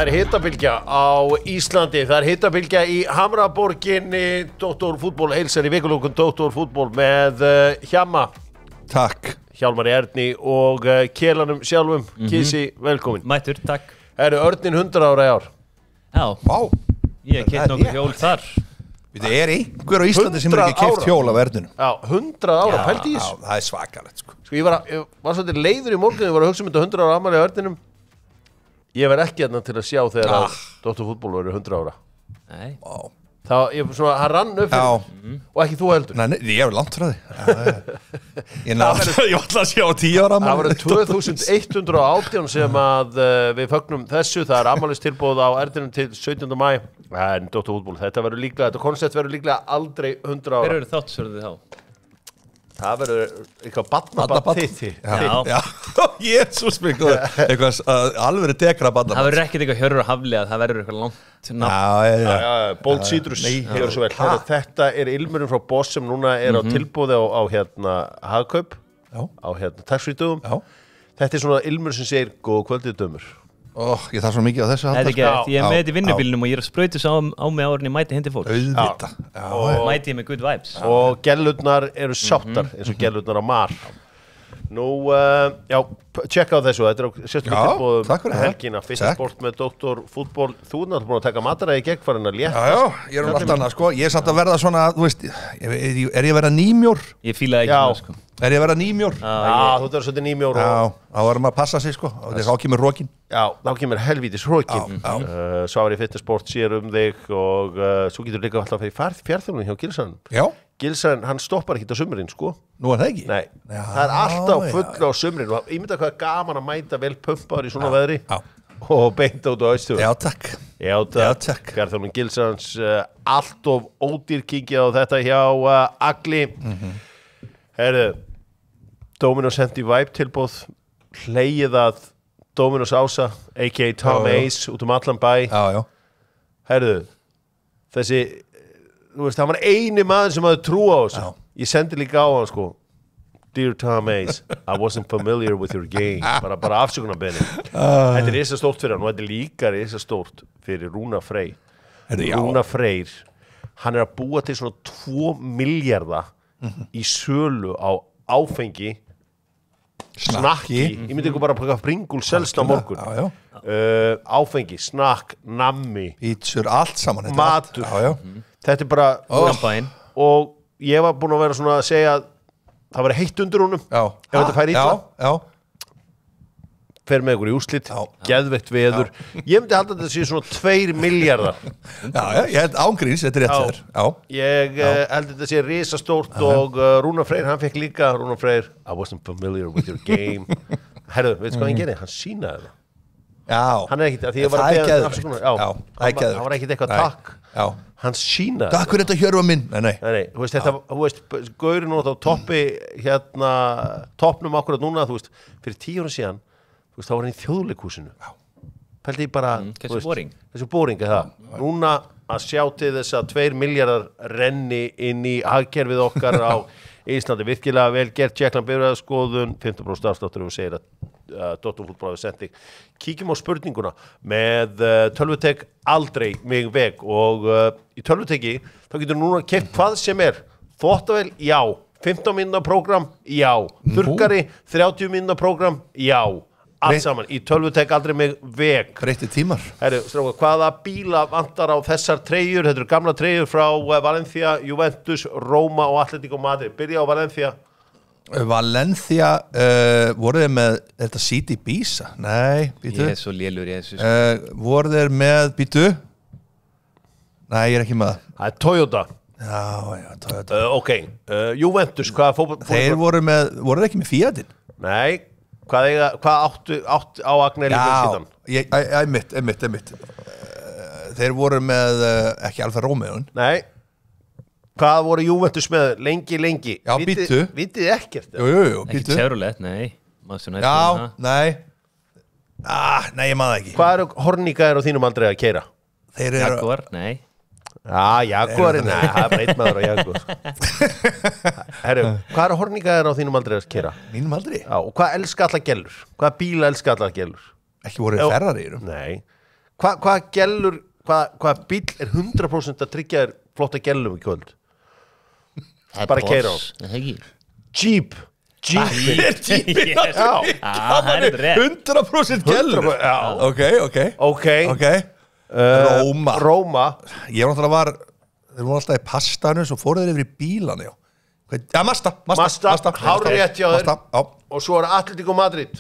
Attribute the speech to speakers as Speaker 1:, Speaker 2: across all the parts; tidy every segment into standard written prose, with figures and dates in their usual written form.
Speaker 1: Það hitabylgja á Íslandi, það hitabylgja í Hamraborginni, Doktorfútból heilsar í vikulókun Doktorfútból með Hjamma.
Speaker 2: Takk.
Speaker 1: Hjálmari Erni og Kelanum sjálfum. Kissi, velkomin.
Speaker 3: Mættur, takk.
Speaker 1: Örnin 100 ára í ár.
Speaker 3: Já.
Speaker 2: Vá.
Speaker 3: Ég keypt nokkuð hjól þar.
Speaker 2: Það einhver á Íslandi sem ekki keypt hjól af Erninu.
Speaker 1: Já, 100 ára, pældi í þessu.
Speaker 2: Já, það svakalegt sko.
Speaker 1: Ég var svolítið leiður í morgun, ég var að hugsa þetta 100 ára afmæli á Erninum. Ég verð ekki hérna til að sjá þegar Doktorfútból verður 100 ára.
Speaker 3: Nei.
Speaker 2: Vá.
Speaker 1: Hann rann upp fyrir, og ekki þú heldur.
Speaker 2: Nei, ég er langt frá því. Ég var alltaf að sjá 10 ára afmæli.
Speaker 1: Það var 2118 sem að við fögnum þessu. Það afmælistilboð á Erninum til 17. maí. En Doktorfútból, þetta koncept verður líklega aldrei 100 ára.
Speaker 3: Hver eru þáttsverðið þá?
Speaker 1: Það verður eitthvað barnabarn þitt.
Speaker 2: Já, Jésús mig góður. Eitthvað alveg dekra barnabarn.
Speaker 3: Það verður ekkert eitthvað Hjörvar Hafliða, það verður eitthvað langt nafn.
Speaker 2: Já.
Speaker 1: Bold Citrus, gjör svo vel. Þetta er ilmurinn frá Boss sem núna er á tilboði á Hagkaup, á taxfree-dögum. Þetta er svona ilmur sem segir góð kvöldið dömur.
Speaker 2: Ég þarf svo mikið á þessu.
Speaker 3: Það er ekki eftir, ég er með þetta í vinnubílnum og ég er að sprauta á mig árin ég mæti hindi fólk.
Speaker 2: Auðvitað.
Speaker 3: Mæti ég með good vibes.
Speaker 1: Og gellurnar eru sáttar eins og gellurnar á Mar. Nú, tjekka á þessu. Þetta er sérstaklega tilboðum helgina. Fyrsta sport með Doktorfútból. Þú er náttúrulega búin að taka mataræði í gegnfarinn að létta.
Speaker 2: Já, ég er alltaf annað sko. Ég er satt að verða svona, þú veist, er ég að verða nýmjór?
Speaker 3: Ég fílaði ekki svona sko.
Speaker 2: Er ég að verða nýmjór?
Speaker 1: Já, þú verður svolítið nýmjór.
Speaker 2: Já, þá verðum að passa sig sko. Þá kemur rókin.
Speaker 1: Já, þá kemur helvítis rókin. Svo var ég Fyrsta sport sér þig og svo getur líka alltaf fyrir fjárþjálfun hjá Gilsan.
Speaker 2: Já.
Speaker 1: Gilsan, hann stoppar ekki á sumrin, sko.
Speaker 2: Nú er það ekki?
Speaker 1: Nei, það er alltaf full á sumrin og ég myndi að hvað gaman að mæta vel pumpaður í svona veðri og beinta út á Austurvöll.
Speaker 2: Já, takk.
Speaker 1: Já, takk. Fjárþjálfun Gilsans, allt of ódýr kíkja á þetta hjá Agli. Herðu, Dominos hendi vibe tilboð, hlegið að Dominos Ása, a.k.a. Tom Ace, út allan bæ.
Speaker 2: Já.
Speaker 1: Herðu, þessi... Þú veist, hann var eini maður sem hafði trú á þessu. Ég sendi líka á hann, sko. Dear Tom Ace, I wasn't familiar with your game. Bara afsökunarbeðni. Þetta er risa stórt fyrir hann og þetta er líka risa stórt fyrir Rúnar Freyr. Rúnar Freyr, hann er að búa til svona 2 milljarða í sölu á áfengi, snakki. Ég myndi ekki bara að plaka Pringul selst á morgun. Áfengi, snakk, nammi.
Speaker 2: Pítsur, allt saman.
Speaker 1: Matur. Þetta er bara og ég var búin að vera svona að segja að það var heitt undir honum ef þetta fær illa fer með ykkur í úrslit geðveikt veður ég myndi halda að þetta sé svona 2 milljarðar
Speaker 2: ég held ángríns, þetta er rétt þér
Speaker 1: ég held að þetta sé risastórt og Rúnar Freyr, hann fekk líka Rúnar Freyr, I wasn't familiar with your game herðu, veistu hvað hann gerði? Hann sínaði það hann er ekkit, því ég var að beða hann var ekkit eitthvað takk hann sínaði
Speaker 2: takk fyrir þetta Hjörvar minn nei,
Speaker 1: þú veist, gaurinn út á toppi toppnum akkurat núna, þú veist, fyrir 10 ára síðan þú veist, þá var hann í þjóðleikhúsinu pældi ég bara þessu boring er það núna að sjá til þess að 2 milljarðar renni inn í hagkerfið okkar á Íslandi, virkilega vel gert Tjekkland bifreiðaskoðun, 15% afsláttur og segir að Doktorfútból hafi sendt þig. Kíkjum á spurninguna með tölvutek aldrei mig veg og í tölvuteki þá getur núna keypt hvað sem er þvottavél, já 15 mínútna prógram, já þurrkari, 30 mínútna prógram, já allt saman, í tölvutek aldrei mig veg
Speaker 2: breytti tímar
Speaker 1: Herru, strákar, hvaða bíla vantar á þessar treyjur? Þetta eru gamla treyjur frá Valencia, Juventus, Roma og Atletico Madrid. Byrja á Valencia
Speaker 2: voru þeir með þetta CD Ibiza? Nei, býtu
Speaker 3: Ég er svo lélur í þessu
Speaker 2: voru þeir með, býtu Nei, ég er ekki með
Speaker 1: það er Toyota
Speaker 2: Já, Toyota
Speaker 1: Juventus, hvaða fótbolta?
Speaker 2: Þeir voru þeir ekki með Fiatin?
Speaker 1: Nei Hvað áttu á Agnelli fjölskyldan?
Speaker 2: Einmitt Þeir voru með ekki Alfa Romeo
Speaker 1: Nei Hvað voru Juventus með lengi?
Speaker 2: Já, býtu
Speaker 1: Vitið ekkert?
Speaker 2: Jú,
Speaker 3: Ekki Chevrolet, nei
Speaker 2: Já, nei Nei, ég maður ekki
Speaker 1: Hvað eru horníkaðir á þínum aldrei að keyra?
Speaker 3: Jaguar, nei
Speaker 1: Jaguarinn, nei, það er bara einn maður á Jaguar Herru, hvað eru horníkaðir á þínum aldrei að keyra?
Speaker 2: Mínum aldrei?
Speaker 1: Já, og hvað elska allar gellur? Hvaða bíla elska allar gellur?
Speaker 2: Ekki voru Ferrari?
Speaker 1: Nei Hvaða gellur, hvaða bíl er 100% að tryggja þér flotta gellum í kvöld? Bara keyra á. Jeep.
Speaker 2: Jeepin.
Speaker 3: Það er rétt.
Speaker 2: 100% gellur.
Speaker 1: Já.
Speaker 2: Ok. Róma. Ég var náttúrulega þeir voru alltaf í pastanu, svo fóru þeir yfir í bílan, já. Ja, Mazda.
Speaker 1: Hárrétt hjá þér. Og svo er Atletico Madrid.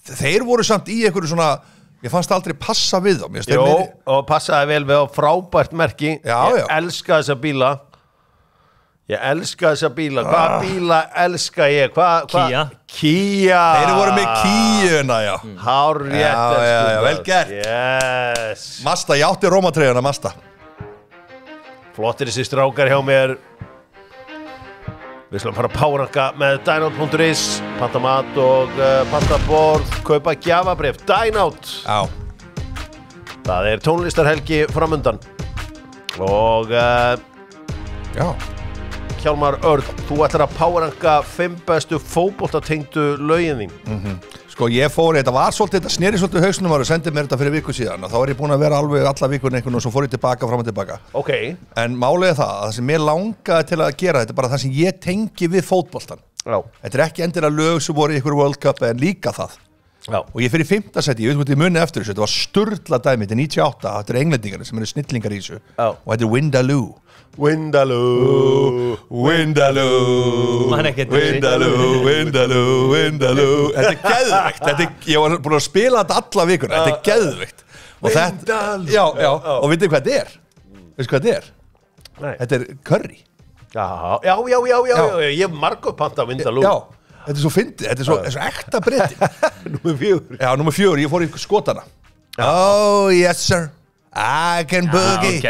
Speaker 2: Þeir voru samt í einhverju svona, ég fannst aldrei passa við þá.
Speaker 1: Jó, og passaði vel við á frábært merki.
Speaker 2: Já.
Speaker 1: Ég elska þessa bíla. Hvaða bíla elska ég? Kia.
Speaker 2: Þeir voru með Kíuna, já.
Speaker 1: Hárrétt.
Speaker 2: Já, vel gert.
Speaker 1: Yes.
Speaker 2: Mazda, ég átti Rómatreyjuna, Mazda.
Speaker 1: Flottir þessi strákar hjá mér. Við slum fara að powerranka með Dynout.is, panta mat og panta borð, kaupa gjafabréf. Dynout.
Speaker 2: Já.
Speaker 1: Það er tónlistarhelgi framundan. Og
Speaker 2: já.
Speaker 1: Hjálmar Örn, þú ætlar að powerranka 5 bestu fótboltatengdu lögin þín.
Speaker 2: Sko ég fór, þetta var svolítið, þetta sneri svolítið hausnum og sendi mér þetta fyrir viku síðan og þá er ég búin að vera alveg alla vikunni einhvern og svo fór ég tilbaka, fram og tilbaka.
Speaker 1: Ok.
Speaker 2: En málið er það sem mér langaði til að gera, þetta er bara það sem ég tengi við fótboltan.
Speaker 1: Já.
Speaker 2: Þetta er ekki endilega lög sem voru í ykkur World Cup en líka það.
Speaker 1: Já.
Speaker 2: Og ég fyrir í 5. seti, ég veit hvað ég muni eftir þessu, þetta var sturla dæmi, þetta er 98, þetta er englendingarnir sem eru snillingar í þessu.
Speaker 1: Já.
Speaker 2: Og þetta er Windaloo.
Speaker 1: Windaloo.
Speaker 2: Þetta er geðveikt. Ég var búin að spila þetta alla vikuna. Þetta er geðveikt.
Speaker 1: Windaloo.
Speaker 2: Já. Og vitið hvað þetta er? Veistu hvað þetta er?
Speaker 1: Nei.
Speaker 2: Þetta er curry.
Speaker 1: Já. Ég hef margupanta Windaloo.
Speaker 2: Já. Þetta er svo fyndið. Þetta er svo ekta breyti.
Speaker 1: Númer 4.
Speaker 2: Já, númer 4. Ég fór í skotana. Oh, yes, sir. I can boogie.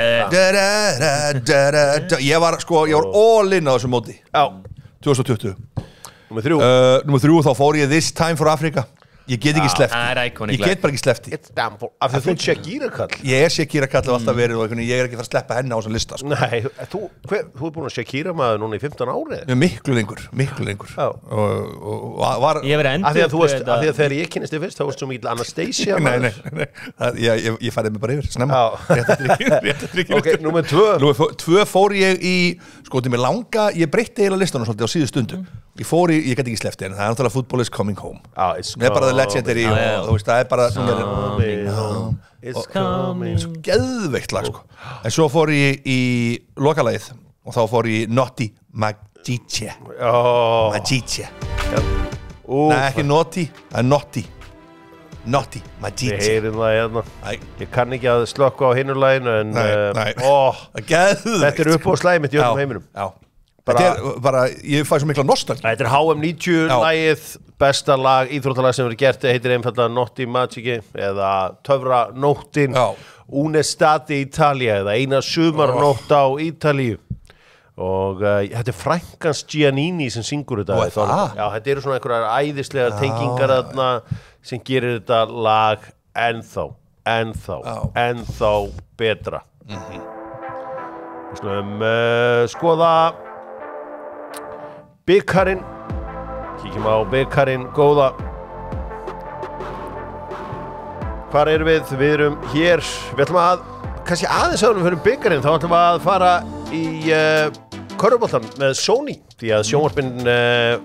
Speaker 2: Ég var all in á þessu móti.
Speaker 1: Já.
Speaker 2: 2020.
Speaker 1: Númer 3.
Speaker 2: Númer 3 þá fór ég This Time for Africa. Ég get ekki sleppt.
Speaker 3: Það er iconic.
Speaker 2: Ég get bara ekki sleppt.
Speaker 1: Af því þú Shakira-kall.
Speaker 2: Ég er Shakira-kall og alltaf verið og ég er ekki fara að sleppa henni á þessum lista. Sko.
Speaker 1: Nei, þú er búin að Shakira-maður núna í 15 árið.
Speaker 2: Miklu lengur.
Speaker 1: Já.
Speaker 2: Og var...
Speaker 3: Ég verið endur...
Speaker 1: Af því að þegar ég kynnist þig fyrst, þá varst svo mikil Anastasia.
Speaker 2: Nei. Ég færði mig bara yfir, snemma.
Speaker 1: Ok, númer 2.
Speaker 2: Númer 2 fór ég í... Sko, til mig langa... Ég breytti heila listanum svolítið á síðu stundu. Ég get ekki sleppt en það er náttúrulega Football is coming home. Það er bara the legendary og þú veist, það er bara
Speaker 1: It's coming.
Speaker 2: Svo geðveikt lag, sko. En svo fór ég í lokalagið og þá fór ég Naughty Magice. Magice. Nei, ekki Naughty, það er Naughty Magice.
Speaker 1: Við heyrim það hérna. Ég kann ekki að slökka á hinu laginu en þetta er upp á slæði mitt í öllum heiminum.
Speaker 2: Já. Þetta er bara, ég fæ svo mikla nostalgi.
Speaker 1: Þetta er HM 90 lagið, besta lag, íþróttalag sem verið gert, heitir einfallega Naughty Magice eða Töfranóttin, Un'estate Italia eða eina sumarnótt á Ítalíu. Og þetta er frænkans Giannini sem syngur þetta. Já, þetta eru svona einhverjar æðislegar tengingar þarna sem gerir þetta lag ennþá betra. Við skulum skoða bikarinn, kíkjum á bikarinn góða. Hvar erum við? Við erum hér. Við ætlum að, kannski aðeins áður fyrir bikarinn, þá ætlum við að fara í körfuboltan með Sony. Því að sjónvarpin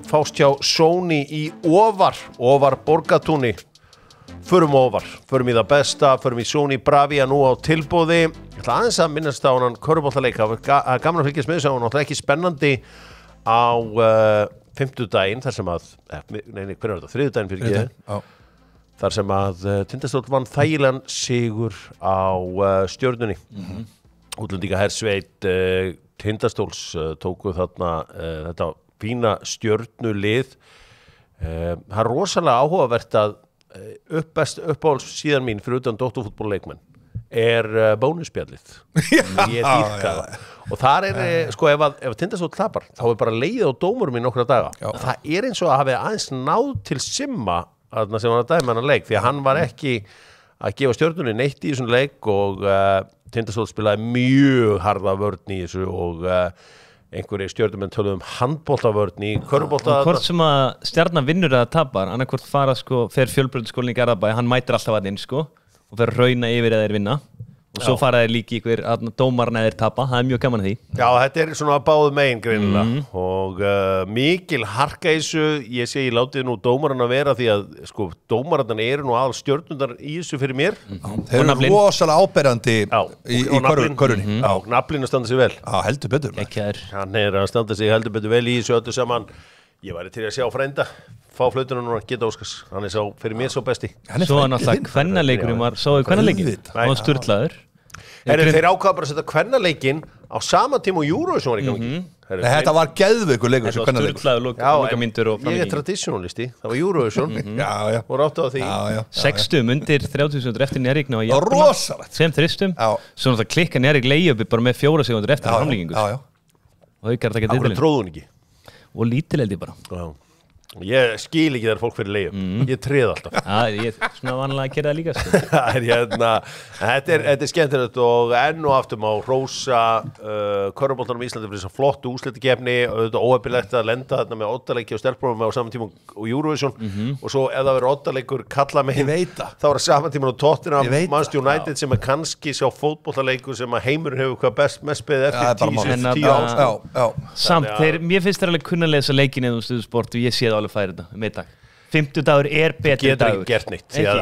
Speaker 1: fást hjá Sony í Ofar Borgatúni. Förum í það besta, förum í Sony Bravia nú á tilboði. Ég ætla aðeins að minnast á hann körfuboltaleik. Það var gaman að fylgjast með þessu, hann var náttúrulega ekki spennandi á 5. daginn þar sem að hvernig er þetta? 3. daginn fyrir ekki þar sem að Tindastóll vann þægilegan sigur á Stjörnunni. Útlendinga hersveit Tindastóls tóku þarna þetta fína Stjörnulið. Það er rosalega áhugavert að uppáhalds síðan mín fyrir utan dótturfútbolleikmenn bónusspjallið. Ég dýrka það. Og þar sko ef Tindastóll tapar þá bara leið á dómurum í nokkra daga. Það eins og að hafi aðeins náð til Simma þarna sem var að dæma hann leik því að hann var ekki að gefa Stjörnunni neitt í þessum leik og Tindastóll spilaði mjög harða vörn í þessu og einhverjir stjörnumenn töluðu handboltavörn í körfubolta.
Speaker 3: Hvort sem að Stjarnan vinnur eða tapar, annarkvort fara fer Fjölbrautaskólinn í Garðabæ, hann mætir alltaf að inn og fer að rauna yfir eða þeir vinna og svo fara þeir líka ykkur dómarna eða þeir tapa, það mjög gaman að því.
Speaker 1: Já, þetta svona báðu megin greinilega og mikil harka í þessu, ég sé ég látið nú dómarana vera því að dómarana eru nú aðal stjörnundar í þessu fyrir mér.
Speaker 2: Þeir eru rosalega áberandi í körfunni.
Speaker 1: Já, naflinn að standa sig vel.
Speaker 2: Já, heldur betur.
Speaker 1: Hann að standa sig heldur betur vel í þessu öllu saman. Ég væri til að sjá frænda fá flautuna núna, geta Óskars, hann sá fyrir mér svo besti.
Speaker 3: Svo náttúrulega kvennaleikurinn var, sáðu kvennaleikin, hann var sturlaður.
Speaker 1: Þeir ákvaða bara að setja kvennaleikin á sama tíma og Eurovision var í gangi.
Speaker 2: Þetta var geðveikur leikur
Speaker 3: þessu kvennaleikur. Þetta var sturlaður lokamyndur og
Speaker 1: framlenging. Ég traditionalisti, það var Eurovision og ráttu á því.
Speaker 3: 60 undir 30 sekundur eftir Njarðvík
Speaker 2: og rosalegt
Speaker 3: sem þristum, svo náttúrulega klikka Njarðvík leiðjöpi bara með 4 sekundur eftir framlengingu. Og Haukar taka titilinn.
Speaker 1: Akkur tróðu hún ekki.
Speaker 3: Og lítileldi bara.
Speaker 1: Ég skil ekki þegar fólk fyrir leiðum. Ég treð alltaf.
Speaker 3: Ég svona vanlega að gera það líka.
Speaker 1: Þetta er skemmtilegt og enn og aftur má hrósa körfuboltanum í Íslandi fyrir þess að flottu úrslitakefni og þetta óheppilegt að lenda þarna með oddaleiki og stelprófum á saman tíma og Eurovision og svo ef það verður oddaleikur kalla megin þá er það saman tíma og Tottenham Manchester United sem kannski sjá fótboltaleikur sem að heimurinn hefur hvað mest beðið eftir 10 ár.
Speaker 3: Samt, mér finnst þér alveg kunna lesa leikin eða stuðsport og ég sé það alveg færi þetta með dag. 50 dagur betri dagur.
Speaker 1: Getur ekki gert neitt því að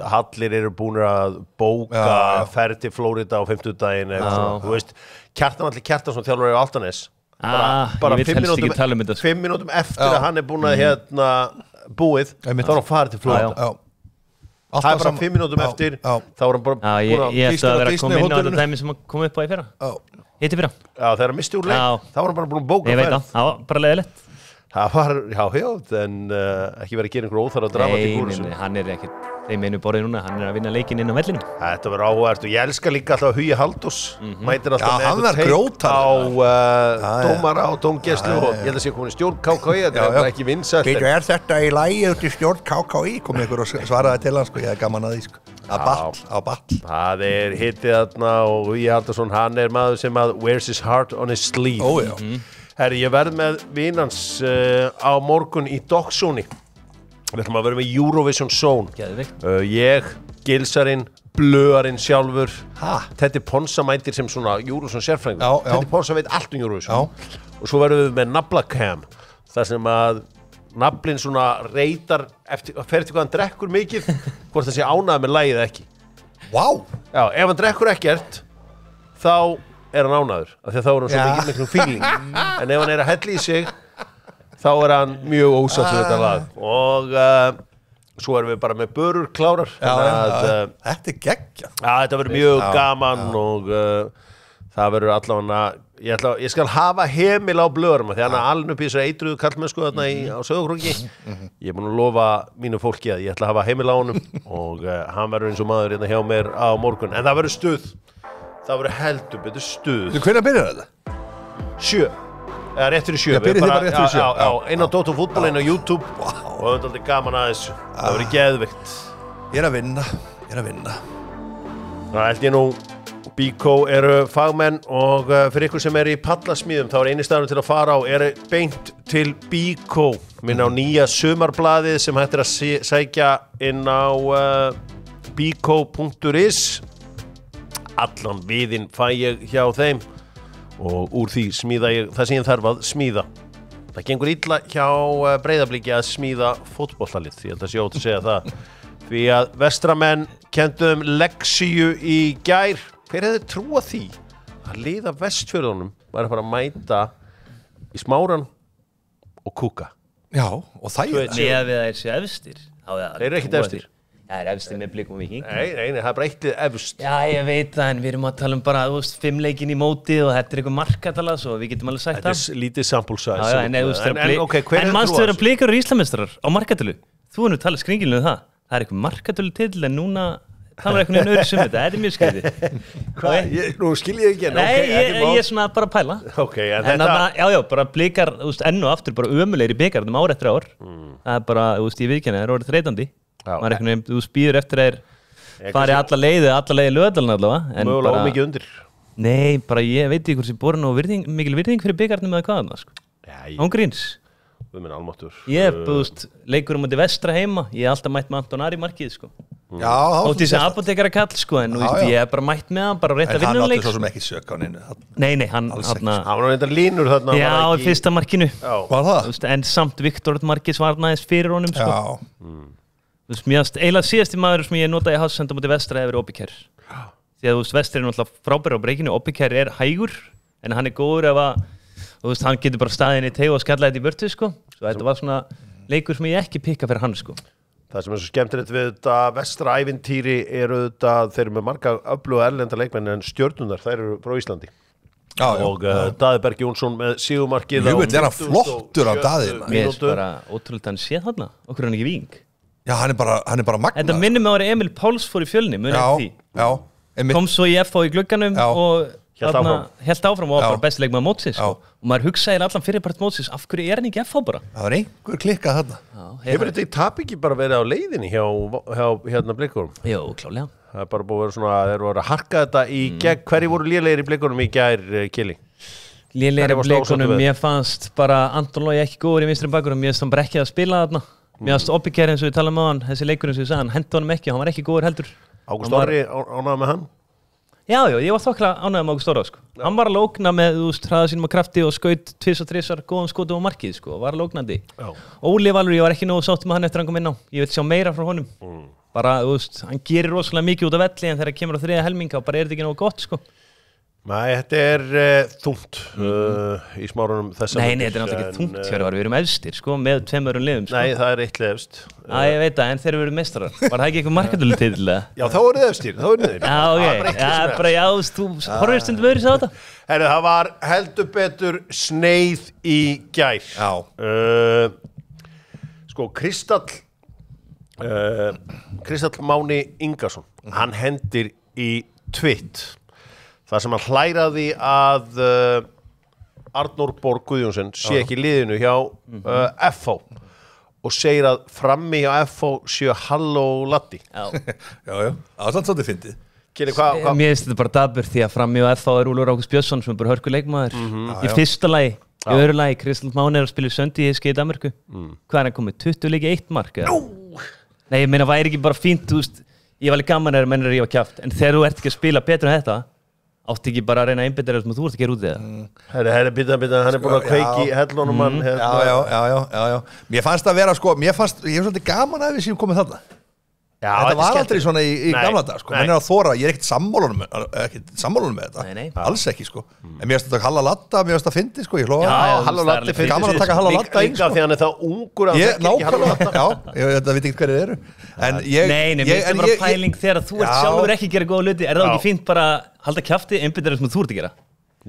Speaker 1: hallir eru búnir að bóka ferð til Flórida á 50 daginn þú veist, Kjartan Kjartansson þjálfur á Álftanes bara 5 mínútum eftir að hann er búin að búið þá er hann farið til Flórida það er bara 5 mínútum eftir þá er hann bara búin að
Speaker 3: ég ætti að vera að koma inn á þetta dæmi sem kom upp á í fyrra hitti fyrra
Speaker 1: þegar hann misti úr leik þá var hann bara búin að bóka
Speaker 3: ferð ég veit það, það var bara leiðilegt
Speaker 1: það var, en ekki verið að gera einhver óþarfa dramatík úr þessu.
Speaker 3: Nei, hann er ekkert, þeim einu borðið núna, hann er að vinna leikinn inn á vellinu.
Speaker 1: Þetta verður áhugavert og ég elska líka alltaf Hugi Halldórs, mætir alltaf
Speaker 2: með eitthvað teitt
Speaker 1: á dómara og dómgæslu og ég held að sé komin í stjórn KKÍ, þetta er ekki vinsælt.
Speaker 2: Getur þetta í lagi út í stjórn KKÍ, komið ykkur og svaraði til hann, ég er gaman að því, á ball.
Speaker 1: Það er hittið þarna og Hugi Halldórsson, hann er maður sem wears his heart on his sleeve. Herri, ég verð með vinans á morgun í Dogsóni. Við ætlum að vera með Eurovision Zone. Ég, Gilsarinn, Blöarinn sjálfur. Teddy Ponsa mætir sem svona Eurovision sérfræðingur. Teddy Ponsa veit allt um Eurovision. Og svo verðum við með Naflacam. Það sem að naflinn svona reytar eftir hvað hann drekkur mikið, hvort það sé ánægður með lagið eða ekki. Já, ef hann drekkur ekkert, þá er hann ánægður, af því að þá er hann svo mikil feeling en ef hann er að hella í sig þá er hann mjög ósátt við þetta lag og svo erum við bara með börur klárar
Speaker 2: þetta er geggja
Speaker 1: þetta verður mjög gaman og það verður allavega ég skal hafa hemil á blöðurum því hann er alveg upp í þessari eitruðu kallmennsku þarna á Sauðárkróki ég er búin að lofa mínu fólki að ég ætla að hafa hemil á honum og hann verður eins og maður hérna hjá mér á morgun en það verður stuð það verður heldur betur stuð.
Speaker 2: Hvenær byrjar þetta?
Speaker 1: 7. Eða rétt fyrir 7.
Speaker 2: Byrjið þið bara rétt fyrir 7?
Speaker 1: Já, inn á Dóttum fútból, inn á YouTube og það er aldrei gaman að þessu. Það verður geðvikt.
Speaker 2: Ég er að vinna.
Speaker 1: Það held ég nú, Bíkó eru fagmenn og fyrir ykkur sem er í pallasmíðum þá er eini staðurinn til að fara á er beint til Bíkó. Minn á nýja sumarblaðið sem hættir að sækja inn á biko.is allan viðinn fæ ég hjá þeim og úr því smíða ég það sem ég þarf að smíða. Það gengur illa hjá Breiðabliki að smíða fótboltalið, ég held að sé ótt að segja það. Því að vestramenn kenndum leksíu í gær. Hver hefði trúað því að liða Vestfjörðunum var að fara að mæta í Smáran og Kúka?
Speaker 2: Já, og það
Speaker 3: er það. Við það er sér efstir.
Speaker 1: Þeir eru ekkert efstir.
Speaker 3: Það er efstir með Blikum og Víking.
Speaker 1: Nei, það er bara eittið efst.
Speaker 3: Já, ég veit það, en við erum að tala bara, 5 leikin í móti og þetta er eitthvað markatala, svo við getum alveg sagt það.
Speaker 1: Þetta er lítið sample size.
Speaker 3: Já, en mannstu vera Blikar og Íslameistarar á markatalu. Þú nú talað skringilega það. Það er eitthvað markatalu til, en núna talar eitthvað öðru sem þetta. Þetta er mjög skrítið.
Speaker 1: Hvað? Nú skil ég ekki enn.
Speaker 3: Nei, ég er svona bara að pæla.
Speaker 1: En þetta...
Speaker 3: Já, bara Blikar, enn og aftur bara ömulegir í bikarnum ár eftir ár. Það er bara, ég viðurkenni, það er orðið þreytandi. Maður eitthvað, þú spýður eftir þeir fari alla leiði löðalinn allavega.
Speaker 1: Mögulega ómikið undir.
Speaker 3: Nei, bara ég veit ekki hvort sem borin og mikil virðing fyrir byggarnum eða hvað sko. Án gríns
Speaker 1: Við minn almáttur
Speaker 3: Ég búist leikur á vestra heima Ég hef alltaf mætt með Anton Ari markið sko.
Speaker 2: Já,
Speaker 3: Ótti þessi apotekara kall sko, en ég hef bara mætt með hann bara reynt að vinna
Speaker 2: En hann
Speaker 3: leik
Speaker 2: átti svo sem ekki sök á neinu
Speaker 3: Nei, hann
Speaker 1: Hann var reyndar línur þarna
Speaker 3: Já, í fyrsta markinu
Speaker 2: Var það?
Speaker 3: En samt Viktor markið svarnaðist fyrir honum sko. Eiginlega síðasti maður sem ég notaði í hásenda mútið vestra hefur Opikær Því að vestri er náttúrulega frábæra á breykinu Opikær er hægur en hann er góður ef að hann getur bara staðið inn í teig og skalla þetta í vörtu sko. Svo þetta var svona leikur sem ég ekki pikka fyrir hann sko.
Speaker 1: Það sem er svo skemmtilegt við þetta vestra ævintýri eru þetta þeir eru með marga öfluga erlenda leikmenn en stjörnunar þær eru frá Íslandi og Daði Berg Jónsson með sigurmarkið
Speaker 2: Jú, þetta er hann flottur af Daði
Speaker 3: Mér er bara ótrúlega hann séð þarna okkur er hann ekki víng
Speaker 2: Já, hann er bara magna
Speaker 3: Þetta minnir mig að vera Emil Páls fór í Fjölni kom svo í FH í glugganum og Helt áfram og var bara besti leikmaður mótsins sko. Og maður hugsaði allan fyrirpart mótsins af hverju er hann ekki FH bara
Speaker 2: Það var einhver klikkað þarna
Speaker 1: Hefur þetta í tap ekki bara verið á leiðinni hjá hérna Blikurum?
Speaker 3: Jó, klálega
Speaker 1: Það er bara búið að vera svona þeir voru að harka þetta í gegn hverju voru lélegir í Blikurum í gær Kili?
Speaker 3: Lélegir í Blikurum, mér fannst bara Anton Logi ekki góður í vinstri bakurum mér fannst hann bara ekki að spila þarna Mér fannst Opikær eins og við talaðum á hann þessi leikurinn sem við sagði, hann henti honum ekki, hann var ekki góður heldur
Speaker 1: Ágúst Orri ánægði með hann?
Speaker 3: Já, ég var þokklega ánægður með Ágúst Orra sko. Hann var alveg ógna með hraða sínum og krafti og skaut 2-3 góðum skotum á markið sko, var alveg ógnandi Óli Valur, ég var ekki nógu sáttur með hann eftir að hann kom inn á Ég vil sjá meira frá honum Bara, hann gerir rosalega mikið út af velli en þegar kemur á þriðja helminga og bara er þetta ekki nógu gott sko.
Speaker 1: Nei, þetta er þungt í smárunum þessa
Speaker 3: Nei, þetta er náttúrulega ekki þungt Hjörvar, við erum efstir sko, með 2 öðrum liðum sko.
Speaker 1: Nei, það er eitt lið efst
Speaker 3: Ég veit það, en þeir eru meistarar Var það ekki eitthvað markatölu til
Speaker 1: Já, þá eru þið efstir, þá eru þið
Speaker 3: þú horfir stundum öðru sá þetta
Speaker 1: Herru, það var heldur betur sneið í gær Sko, Kristall Máni Ingason Hann hendir í twitt Það sem hann hlæraði að Arnór Borg Guðjónsson sé ekki í liðinu hjá FH og segir að frammi hjá FH séu halló Latti.
Speaker 2: Já, það er svolítið fyndið.
Speaker 3: Mér finnst þetta bara dabur því að frammi hjá FH er Úlfur Ágúst Björnsson sem er bara hörku leikmaður. Í fyrsta lagi, í öðru lagi, Kristall Máni er að spila söndi í HSG í Danmörku. Hvað er hann komið? 20 leiki 1 mark? Nei, ég meina, væri ekki bara fínt, þú veist, ég var alveg gaman að menn er að rífa kjaft, en þegar þú ert ekki að spila betur en þetta átti ekki bara að reyna að einbytta þér sem þú ert að gera út í það
Speaker 1: Herri, býta, hann er búin að kveiki í hellunum hann
Speaker 2: Já Mér fannst það vera sko, ég hef svolítið gaman að við séum komið þarna Þetta var aldrei svona í gamla dag sko. Menn er að þóra, ég er ekkert sammálunum með þetta Alls ekki sko En mér finnst þetta Halla Latta, mér finnst þetta fyndið sko
Speaker 1: Halla Latti fyndið
Speaker 2: Gaman að taka Halla Latta inn
Speaker 1: sko Því hann er það ungur að
Speaker 2: þekki ekki Halla Latta Já, ég veit ekki hverju þeir eru
Speaker 3: Nei, mér finnst þetta bara pæling þegar þú ert sjálfur ekki að gera góða hluti Er það ekki fínt bara að halda kjafti einbyttir sem þú ert að gera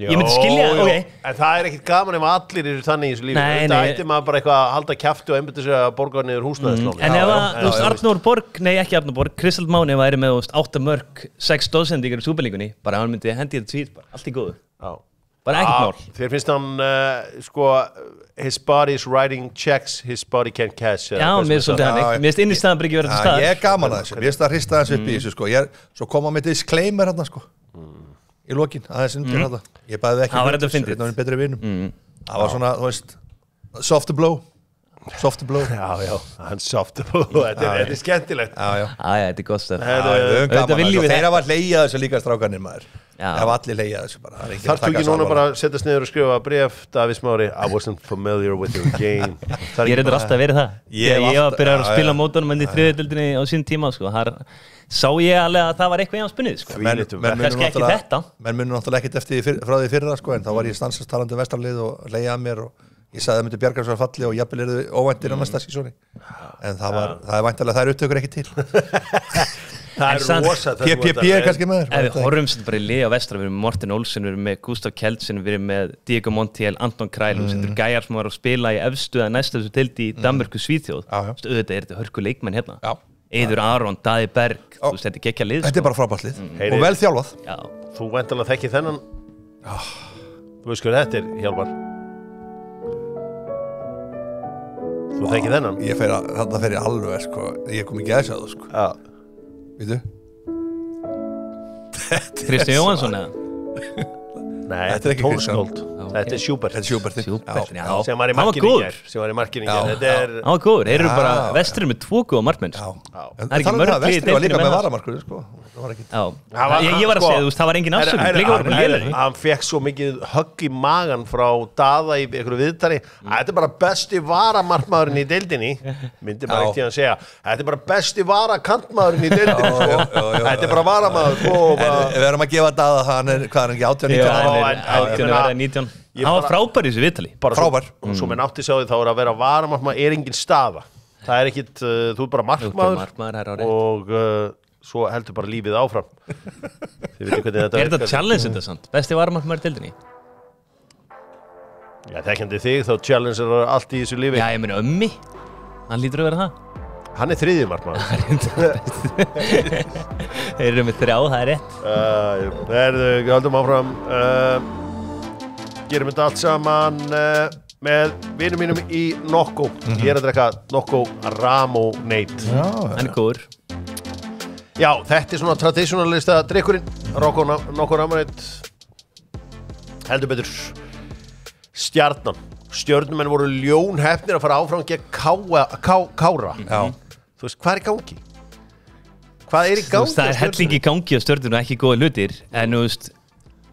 Speaker 3: Ég myndi skilja,
Speaker 1: En það er ekkert gaman ef allir eru þannig í þessu lífi Það ætti maður bara eitthvað að halda kjafti og einbytta sig að borga niður húsnæðislán
Speaker 3: En ef að Arnór Borg, nei ekki Arnór Borg Kristall Máni væri með 8 mörk 6 stóðsendingar í Súperlíkunni bara hann myndi hendi þetta tvít, allt í góðu Bara ekkert mál
Speaker 1: Þér finnst hann, sko his body is writing checks his body can't cash
Speaker 3: Já, mér finnst svolítið hann Mér finnst innistæðan bara ekki verið til staðar
Speaker 2: Ég er gaman að þessu, mér finnst það hrista þessu upp í þessu sko Svo koma með disclaimer hérna sko Í lokin, aðeins undir þetta Ég bæði ekki
Speaker 3: Það var þetta fyndið
Speaker 2: Það var betri vinum Það var svona, þú veist Soft to blow
Speaker 1: Já, hann soft to blow Þetta er skemmtilegt
Speaker 3: Já, þetta er gott stöð
Speaker 2: Þeir hafa leiðað þessu líka strákanir maður Þeir hafa allir leiðað þessu bara
Speaker 1: Þarf þú ekki núna bara að setjast niður og skrifa bréf Davíð Smári, I wasn't familiar with your game
Speaker 3: Ég reyður alltaf verið það Ég var að byrja að spila mótunum en í þriðjöldinni á sín tíma Sá ég alveg að það var eitthvað í hans bunnið Kannski ekki þetta
Speaker 2: Menn munum náttúrulega ekkert eftir frá því fyrra en þá var ég stansast talandi vestarlið og leiði að mér og ég sagði að það myndi bjarga svo að falli og jafnvel eru óvæntir á næsta sísóni en það er væntanlega það upptökur ekki til
Speaker 1: Það er rosa
Speaker 2: PPP er kannski með
Speaker 3: þér Við horfum sem bara í lið á vestra Við erum með Morten Olsen, við erum með Gustaf Kjeldsen Við erum með Diego Montiel, Anton Krejl Þetta eru gæjar sem var að spila í efstu eða næstu þessu tildi í Danmörku Svíþjóð Auðvitað er þetta hörku leikmenn hérna Eiður Aron, Daði Berg Þetta er gekkja lið
Speaker 2: Þetta er bara frábært lið og vel þjálfað
Speaker 1: Þú væntanlega þekkir þennan Þú veist hvað þetta er, Hjálmar Þú þekkir þennan
Speaker 2: Þarna fer ég alveg sko Ég kom ekki að þess að það sko Vítu
Speaker 3: Kristján Jóhansson eða?
Speaker 1: Nei, þetta er tónskáld. Þetta er Schubert.
Speaker 2: Þetta er Schubert,
Speaker 3: já.
Speaker 1: Sem var í markinu í gær.
Speaker 3: Hann var góður. Þeir eru bara vesturinn með 2 góða markmenn.
Speaker 2: Það er ekki mörg vesturinn var líka með varamarkur, sko.
Speaker 3: Ég var að segja, þú veist, það var engin afsökun.
Speaker 1: Hann fekk svo mikið högg í magan frá Daða í einhverju viðtali. Þetta er bara besti varamarkmaðurinn í deildinni. Myndi bara ekki að segja. Þetta er bara besti varakantmaðurinn í deildinni. Þetta er bara varamaður.
Speaker 2: Við erum að gefa Daða, hann er ekki
Speaker 3: 18-19. Hann var frábær í þessu viðtali.
Speaker 2: Frábær.
Speaker 1: Og svo með nátti sjáði þá að vera varamarkmaður er engin staða. Það er ekkit, þú er bara markmaður og svo heldur bara lífið áfram. Þið veitir hvernig þetta
Speaker 3: þetta challenge þetta samt? Besti varamarkmaður í deildinni?
Speaker 1: Já, þekkjandi þig, þá challenge er allt í þessu lífi.
Speaker 3: Já, ég meina Ömmi. Hann lítur að vera það.
Speaker 1: Hann er 3. markmaður.
Speaker 3: Þeir eru með 3, það er rétt.
Speaker 1: Við höldum áfram. Gerum þetta allt saman með vinum mínum í Nokko. Ég er að drekka Nokko Ramonade.
Speaker 3: Hann er góður.
Speaker 1: Já, þetta er svona traditionalista drikkurinn. Nokko Ramonade. Heldur betur. Stjarnan. Stjörnumenn voru ljónheppnir að fara áfram gegn Kára. Þú veist, hvað er í gangi? Hvað er í gangi?
Speaker 3: Það er hellingi í gangi á Stjörnunum og ekki góða hlutir. En þú veist,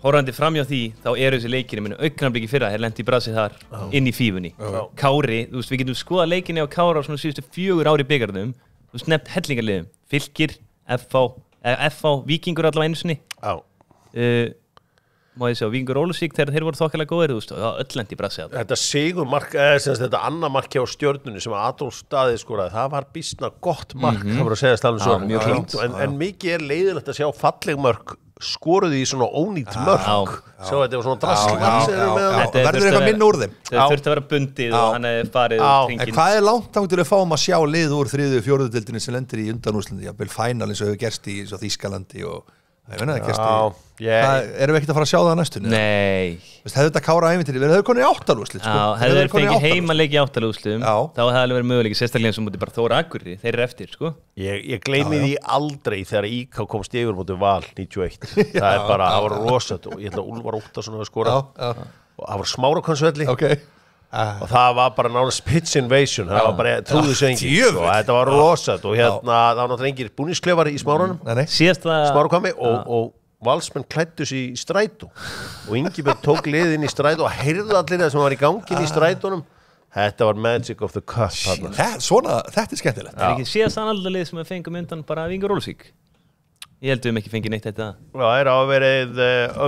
Speaker 3: horfandi framjá því, þá eru þessi leikir, ég meina augnablik í fyrra, þeir lenti í brasi þar inn í fífunni. Kári, þú veist, við getum skoðað leikinni á Kára á svona síðustu 4 ári í bikarnum. Þú veist, nefnt hellingarliðum. Fylkir, FH, Víkingur allavega einu sinni. Má ég segja, Víkingur Ólafsvík þegar þeir voru þokkalega góðir, þú veist, öll lendi í brasi.
Speaker 1: Þetta sigurmark, þetta annað mark hjá Stjörnunni sem Adolf Daði skoraði, það var býsna gott mark, það voru að segja stafnum svona. En mikið er leiðilegt að sjá falleg mörk skoruði í svona ónýtt mörk. Sjá, þetta var svona drasl.
Speaker 2: Verður eitthvað minna úr þeim?
Speaker 3: Það þurfti að vera bundið og hann hefði farið hringinn.
Speaker 2: En hvað er langt þá til að fáum að sjá lið úr 3. og 4. deildinni sem lendir í undanúrslandi, jafnvel final eins og hefur gerst í Þýskalandi og ég veit það erum við ekkert að fara að sjá það á næstunni?
Speaker 3: Nei.
Speaker 2: Hefðu þetta Kára ævintýri, við hefðu konið í 8-úrslit sko.
Speaker 3: Hefðu þeir fengið heimaleik í 8-úrslitum, þá hefði alveg verið möguleiki, sérstaklega eins og mútið bara Þóra Akureyri, þeir eru eftir, sko.
Speaker 1: Ég gleymi því aldrei þegar IK komst yfir mútið Val 91. Það er bara, það var rosat og ég held að Úlfar Óttarsson hefði skorað og það var Smárakonnsvelli. Og það var bara nánast pitch invasion, það var bara trúðu sig enginn og þetta var rosat og hérna það var náttúrulega engir búningsklefar í Smáranum Smárakvammi og valsmenn klæddu sig í strætó og Ingibjörn tók liðinn í strætó og heyrðu allir það sem var í gangin í strætónum. Þetta var magic of the cup.
Speaker 2: Þetta er skemmtilegt.
Speaker 3: Það er ekki síðast annaldalið sem við fengum undan bara Víkingur Ólafsvík. Ég held við ekki fengið neitt þetta.
Speaker 1: Já, það er áverið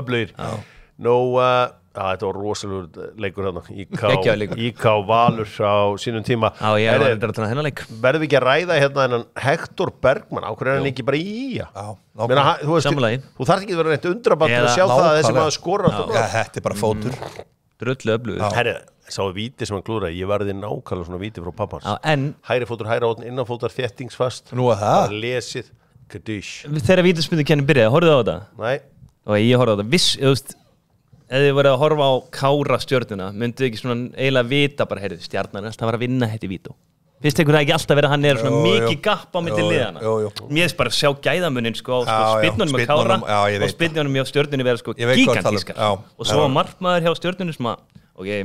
Speaker 1: öflugir. Þetta var rosalegur leikur hérna IK Valur á sínum tíma.
Speaker 3: Ég var að tala hennar leik.
Speaker 1: Verðum við ekki að ræða hérna hennan Hektor Bergman, á hverju er hann ekki bara í IA? Þú þarf ekki að vera neitt undraband til að sjá það að þessi maður skora.
Speaker 2: Þetta er bara fótur.
Speaker 3: Drullu öflugur.
Speaker 1: Herri, sáu víti sem hann klúðraði, ég varði nákvæmlega svona víti frá pappans. Hægri fótur, hægri hóttin, innanfótar, þéttingsfast.
Speaker 2: Nú að það?
Speaker 1: Lesið, kadísh.
Speaker 3: Þegar vítaspyrnukennin byrjaði, horfðu á þetta?
Speaker 1: Nei.
Speaker 3: Og ég horfði á þetta, viss, ef þið voruð að horfa á Kára Stjörnuna, mynduð ekki svona eiginlega vita bara, heyrðu, Stjarnan er alltaf að vera að vinna þetta í vító. Finnst ykkur það ekki alltaf verið að hann er svona mikið gapp á milli liðana? Mér finnst bara að sjá gæðamuninn sko, spyrnunum á Kára og spyrnunum hjá Stjörnunni vera sko gigantískar. Og svo markmaður hjá Stjörnunni sem að,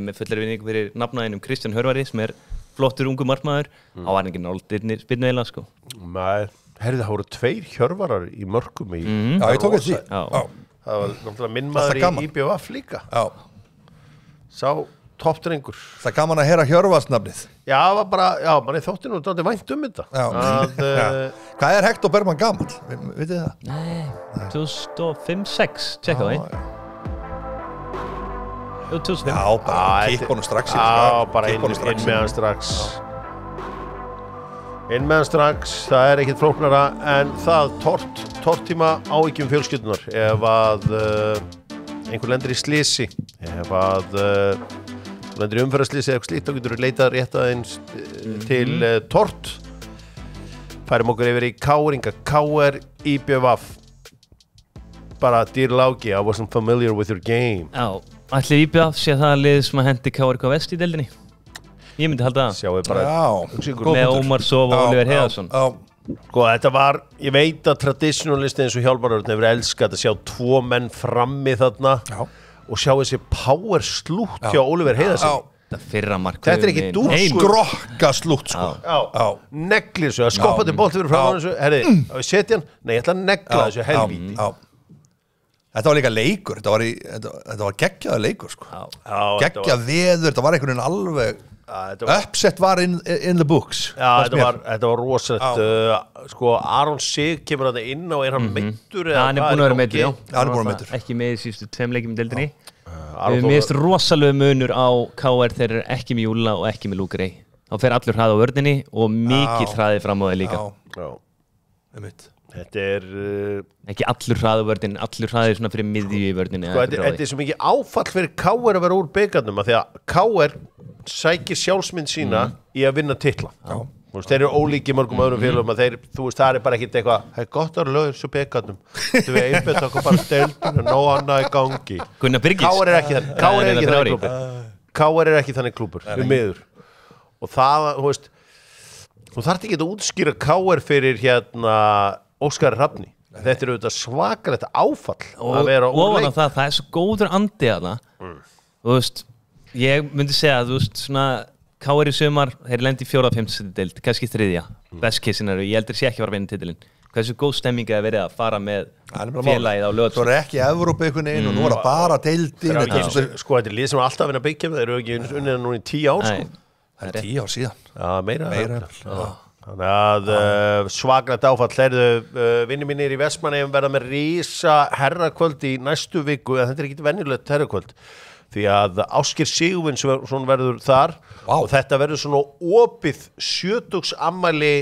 Speaker 3: með fullir vinningu fyrir nafnaðinum Kristján Hörvari sem er flottur ungu markmaður, á var ekki náldirni spyrnu eiginlega sko.
Speaker 1: Nei, heyrðu það voru 2 Hjörvarar í mörkum í...
Speaker 2: Já, ég tók eftir því.
Speaker 1: Það var náttúrulega minn maður í IBVF líka. Sá toppdrengur.
Speaker 2: Það er gaman að heyra Hjörvarsnafnið.
Speaker 1: Já, það var bara, manni þótti nú dálítið vænt þetta.
Speaker 2: Hvað er Hektor Bergman gamall? Vitið þið það?
Speaker 3: Nei, 2005-06, tjekka það. 2005.
Speaker 2: Já, bara kikk honum strax.
Speaker 1: Já, bara inn með hann strax. Inn með hann strax, það er ekkert flóknara en það tortíma áhyggjum fjölskyldunar ef að einhver lendir í slysi, ef að lendir í umferðarslýsi eða slíkt, þá getur við leitað rétt aðeins til tort. Færum okkur yfir í Káringa, KR IBVF. Bara dýr lági, I wasn't familiar with your game.
Speaker 3: Já, ætli IBVF sé það lið sem að hendi KR Vest í deildinni? Ég myndi halda það.
Speaker 1: Sjáu bara
Speaker 3: með Ómar Sof og Oliver Heiðarsson.
Speaker 1: Sko, þetta var, ég veit að traditionalisti eins og Hjálmar Örn hefur elskað að sjá 2 menn frammi þarna og sjá þessi power slútt hjá Oliver Heiðarsen.
Speaker 3: Þetta
Speaker 1: ekki dúr,
Speaker 2: skrokka slútt, sko.
Speaker 1: Neglir þessu, að skoppa til bolti fyrir fram þessu, herri, setja hann, nei, ég ætla að negla þessu helvíti.
Speaker 2: Þetta var líka leikur, þetta var geggjaður leikur, sko. Geggjað veður, þetta var einhvern veginn alveg upset var in the books.
Speaker 1: Þetta var rosalegt, sko, Aron Sig kemur þetta inn og hann meiddur?
Speaker 3: Hann búin að vera meiddur, já.
Speaker 2: Hann búin að meiddur.
Speaker 3: Ekki með í síðustu 2 leikjum í deildinni. Mér finnst rosalega munur á KR, þeir eru ekki með Júla og ekki með Lúgrei. Þá fer allur hraði á vörninni og mikið hraði fram á það líka. Þetta ekki allur hraði á vörninni, allur hraði svona fyrir miðju í vörninni.
Speaker 1: Þetta svo mikið áfall fyrir KR að vera úr bikarnum, af því að KR sækir sjálfsmynd sína í að vinna titla. Þeir eru ólíki mörgum öðrum félagum að þeir, þú veist, það bara ekkit eitthvað, það gott að lögur svo bikarnum, þú veist, einbett okkur bara deildinu, ná annað í gangi.
Speaker 3: Gunnar Birgis.
Speaker 1: KR er ekki þannig klúbur, við miður. Og það, þú veist, þú þarft ekki að útskýra KR fyrir Óskari Hrafni. Þetta auðvitað svakalegt áfall að vera úr leik.
Speaker 3: Og það er svo góður andi að það. Þú veist, ég myndi segja að, þú veist, svona, KR í sumar, þeir lendi í 4. og 5. deild, kannski 3. Best case scenario, ég heldur sé ekki að fara að vinna titilinn. Hversu góð stemming að verið að fara með félagið á Laugardalsvelli.
Speaker 2: Svo er ekki Evrópu einhvern veginn og nú er það bara deildin.
Speaker 1: Sko, þetta er lið sem alltaf að vinna byggja, þeir eru ekki unnið núna í 10 ár, sko.
Speaker 2: Það er 10 ár síðan.
Speaker 1: Já, meira. Þannig að svakalegt áfall. Vinir mínir í Vestmannaeyjum verða með risa herrakvöld í næstu viku, en þetta er ekki venjulegt herrakvöld. Því að Ásgeir Sigurvinsson verður þar og þetta verður svona opið 70-afmæli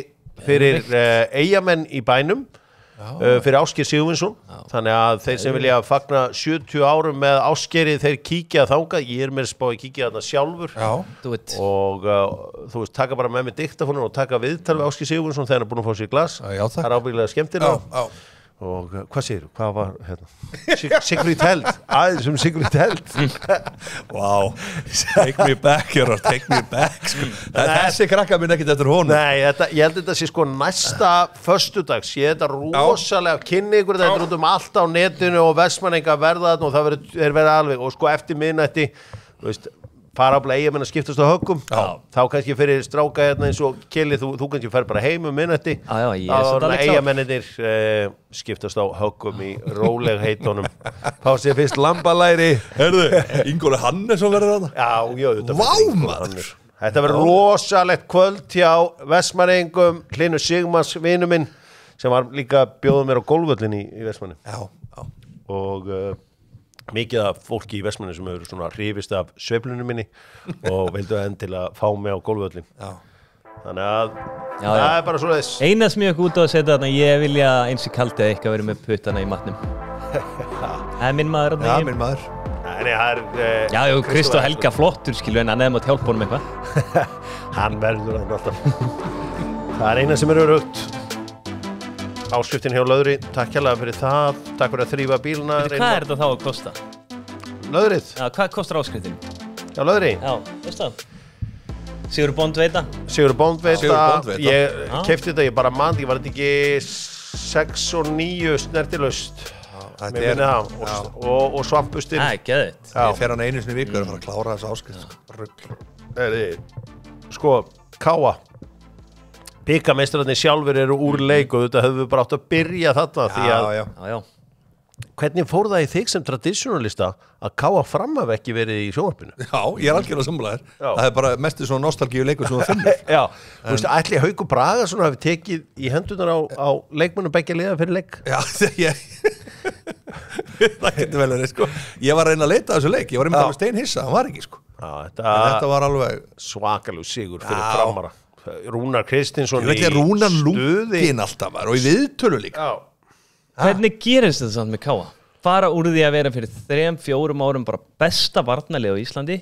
Speaker 1: fyrir Eyjamenn í bænum fyrir Ásgeir Sigurvinsson. Þannig að þeir sem vilja fagna 70 árum með Ásgeiri, þeir kíkja þangað. Ég er með spá að kíkja þarna sjálfur og þú veist, taka bara með mig diktafónum og taka viðtal við Ásgeir Sigurvinsson þegar hann er búin að fá sér í glas. Það er ábyggilega skemmtilega. Og hvað segir þú? Hvað var hérna? Sigrid Held. Aðeins Sigrid Held.
Speaker 2: Wow. Take me back, Jörgur. Take me back. Þessi krakka minn ekkert eftir honum.
Speaker 1: Nei, ég held þetta sé sko næsta föstudags. Ég þetta rosalega kynni ykkur. Þetta er út allt á netinu og Vestmannaeyingar verða þarna og það verður alveg. Og sko eftir miðnætti, þú veist, fara ábla Eyjamenn að skiptast á höggum. Þá kannski fyrir stráka hérna eins og Kili, þú kannski fer bara heim miðnætti. Þá Eyjamennir skiptast á höggum í rólegheitunum. Fá sér fyrst lambalæri.
Speaker 2: Herðu, Ingóli Hannesson verður þarna?
Speaker 1: Já, Vá, maður. Þetta verður rosalegt kvöld hjá Vestmannaeyingum, Hlynur Sigmars, vinur minn, sem var líka bjóðum mér á golfvöllin í Vestmanni. Og mikið af fólki í Vestmanni sem hefur svona hrifist af sveiflunum minni og vildu endilega fá mig á golfvöllin. Þannig að það er bara svoleiðis.
Speaker 3: Eina sem ég ekki út á að setja þarna, ég vilja eins og kaldi eitthvað verið með puttana í matnum. Það er minn maður.
Speaker 2: Já, minn maður.
Speaker 3: Já, Kristó Helga flottur, skilu, en hann hefði mátt hjálpa honum eitthvað.
Speaker 1: Hann verður hann alltaf. Það er eina sem er örugt. Áskriftin hjá Löðri, takk hérlega fyrir það. Takk fyrir að þrífa bíluna.
Speaker 3: Hvað er þetta þá að kosta?
Speaker 1: Löðrið?
Speaker 3: Já, hvað kostar áskriftin?
Speaker 1: Já, Löðri?
Speaker 3: Já, veist það? Sigur Bond veita?
Speaker 1: Sigur Bond veita. Ég keypti þetta, ég bara man, ég var þetta ekki 6 og 9 snertilaust. Og svampustir.
Speaker 3: Geðveikt.
Speaker 2: Ég fer hann einu sinni í viku að fara að klára þessu áskrift.
Speaker 1: Sko, Káa. Bikarmeistararnir sjálfur eru úr leik og þetta höfum við bara átt að byrja þarna því að hvernig fór það í þig sem traditionalista að Káa fram hafi ekki verið í sjónvarpinu?
Speaker 2: Já, ég er algjörlega sammálaður. Það er bara mest svona nostalgíu leikur sem þú finnur.
Speaker 1: Já, þú veist, ætli Haukur Braga svona hafi tekið í hendunar á leikmönnum beggja liða fyrir leik?
Speaker 2: Já, það getur vel verið, sko. Ég var að reyna að leita þessu leik, ég var einmitt alveg steinhissa, hann var ekki, sko. Þetta var alveg
Speaker 1: svakalug sigur fyrir Framara. Rúnar Kristinsson
Speaker 2: í Rúnar lúkin alltaf var og í viðtölu líka.
Speaker 3: Hvernig gerist þetta samt með Káa? Fara úr því að vera fyrir 3-4 árum bara besta varnarlið á Íslandi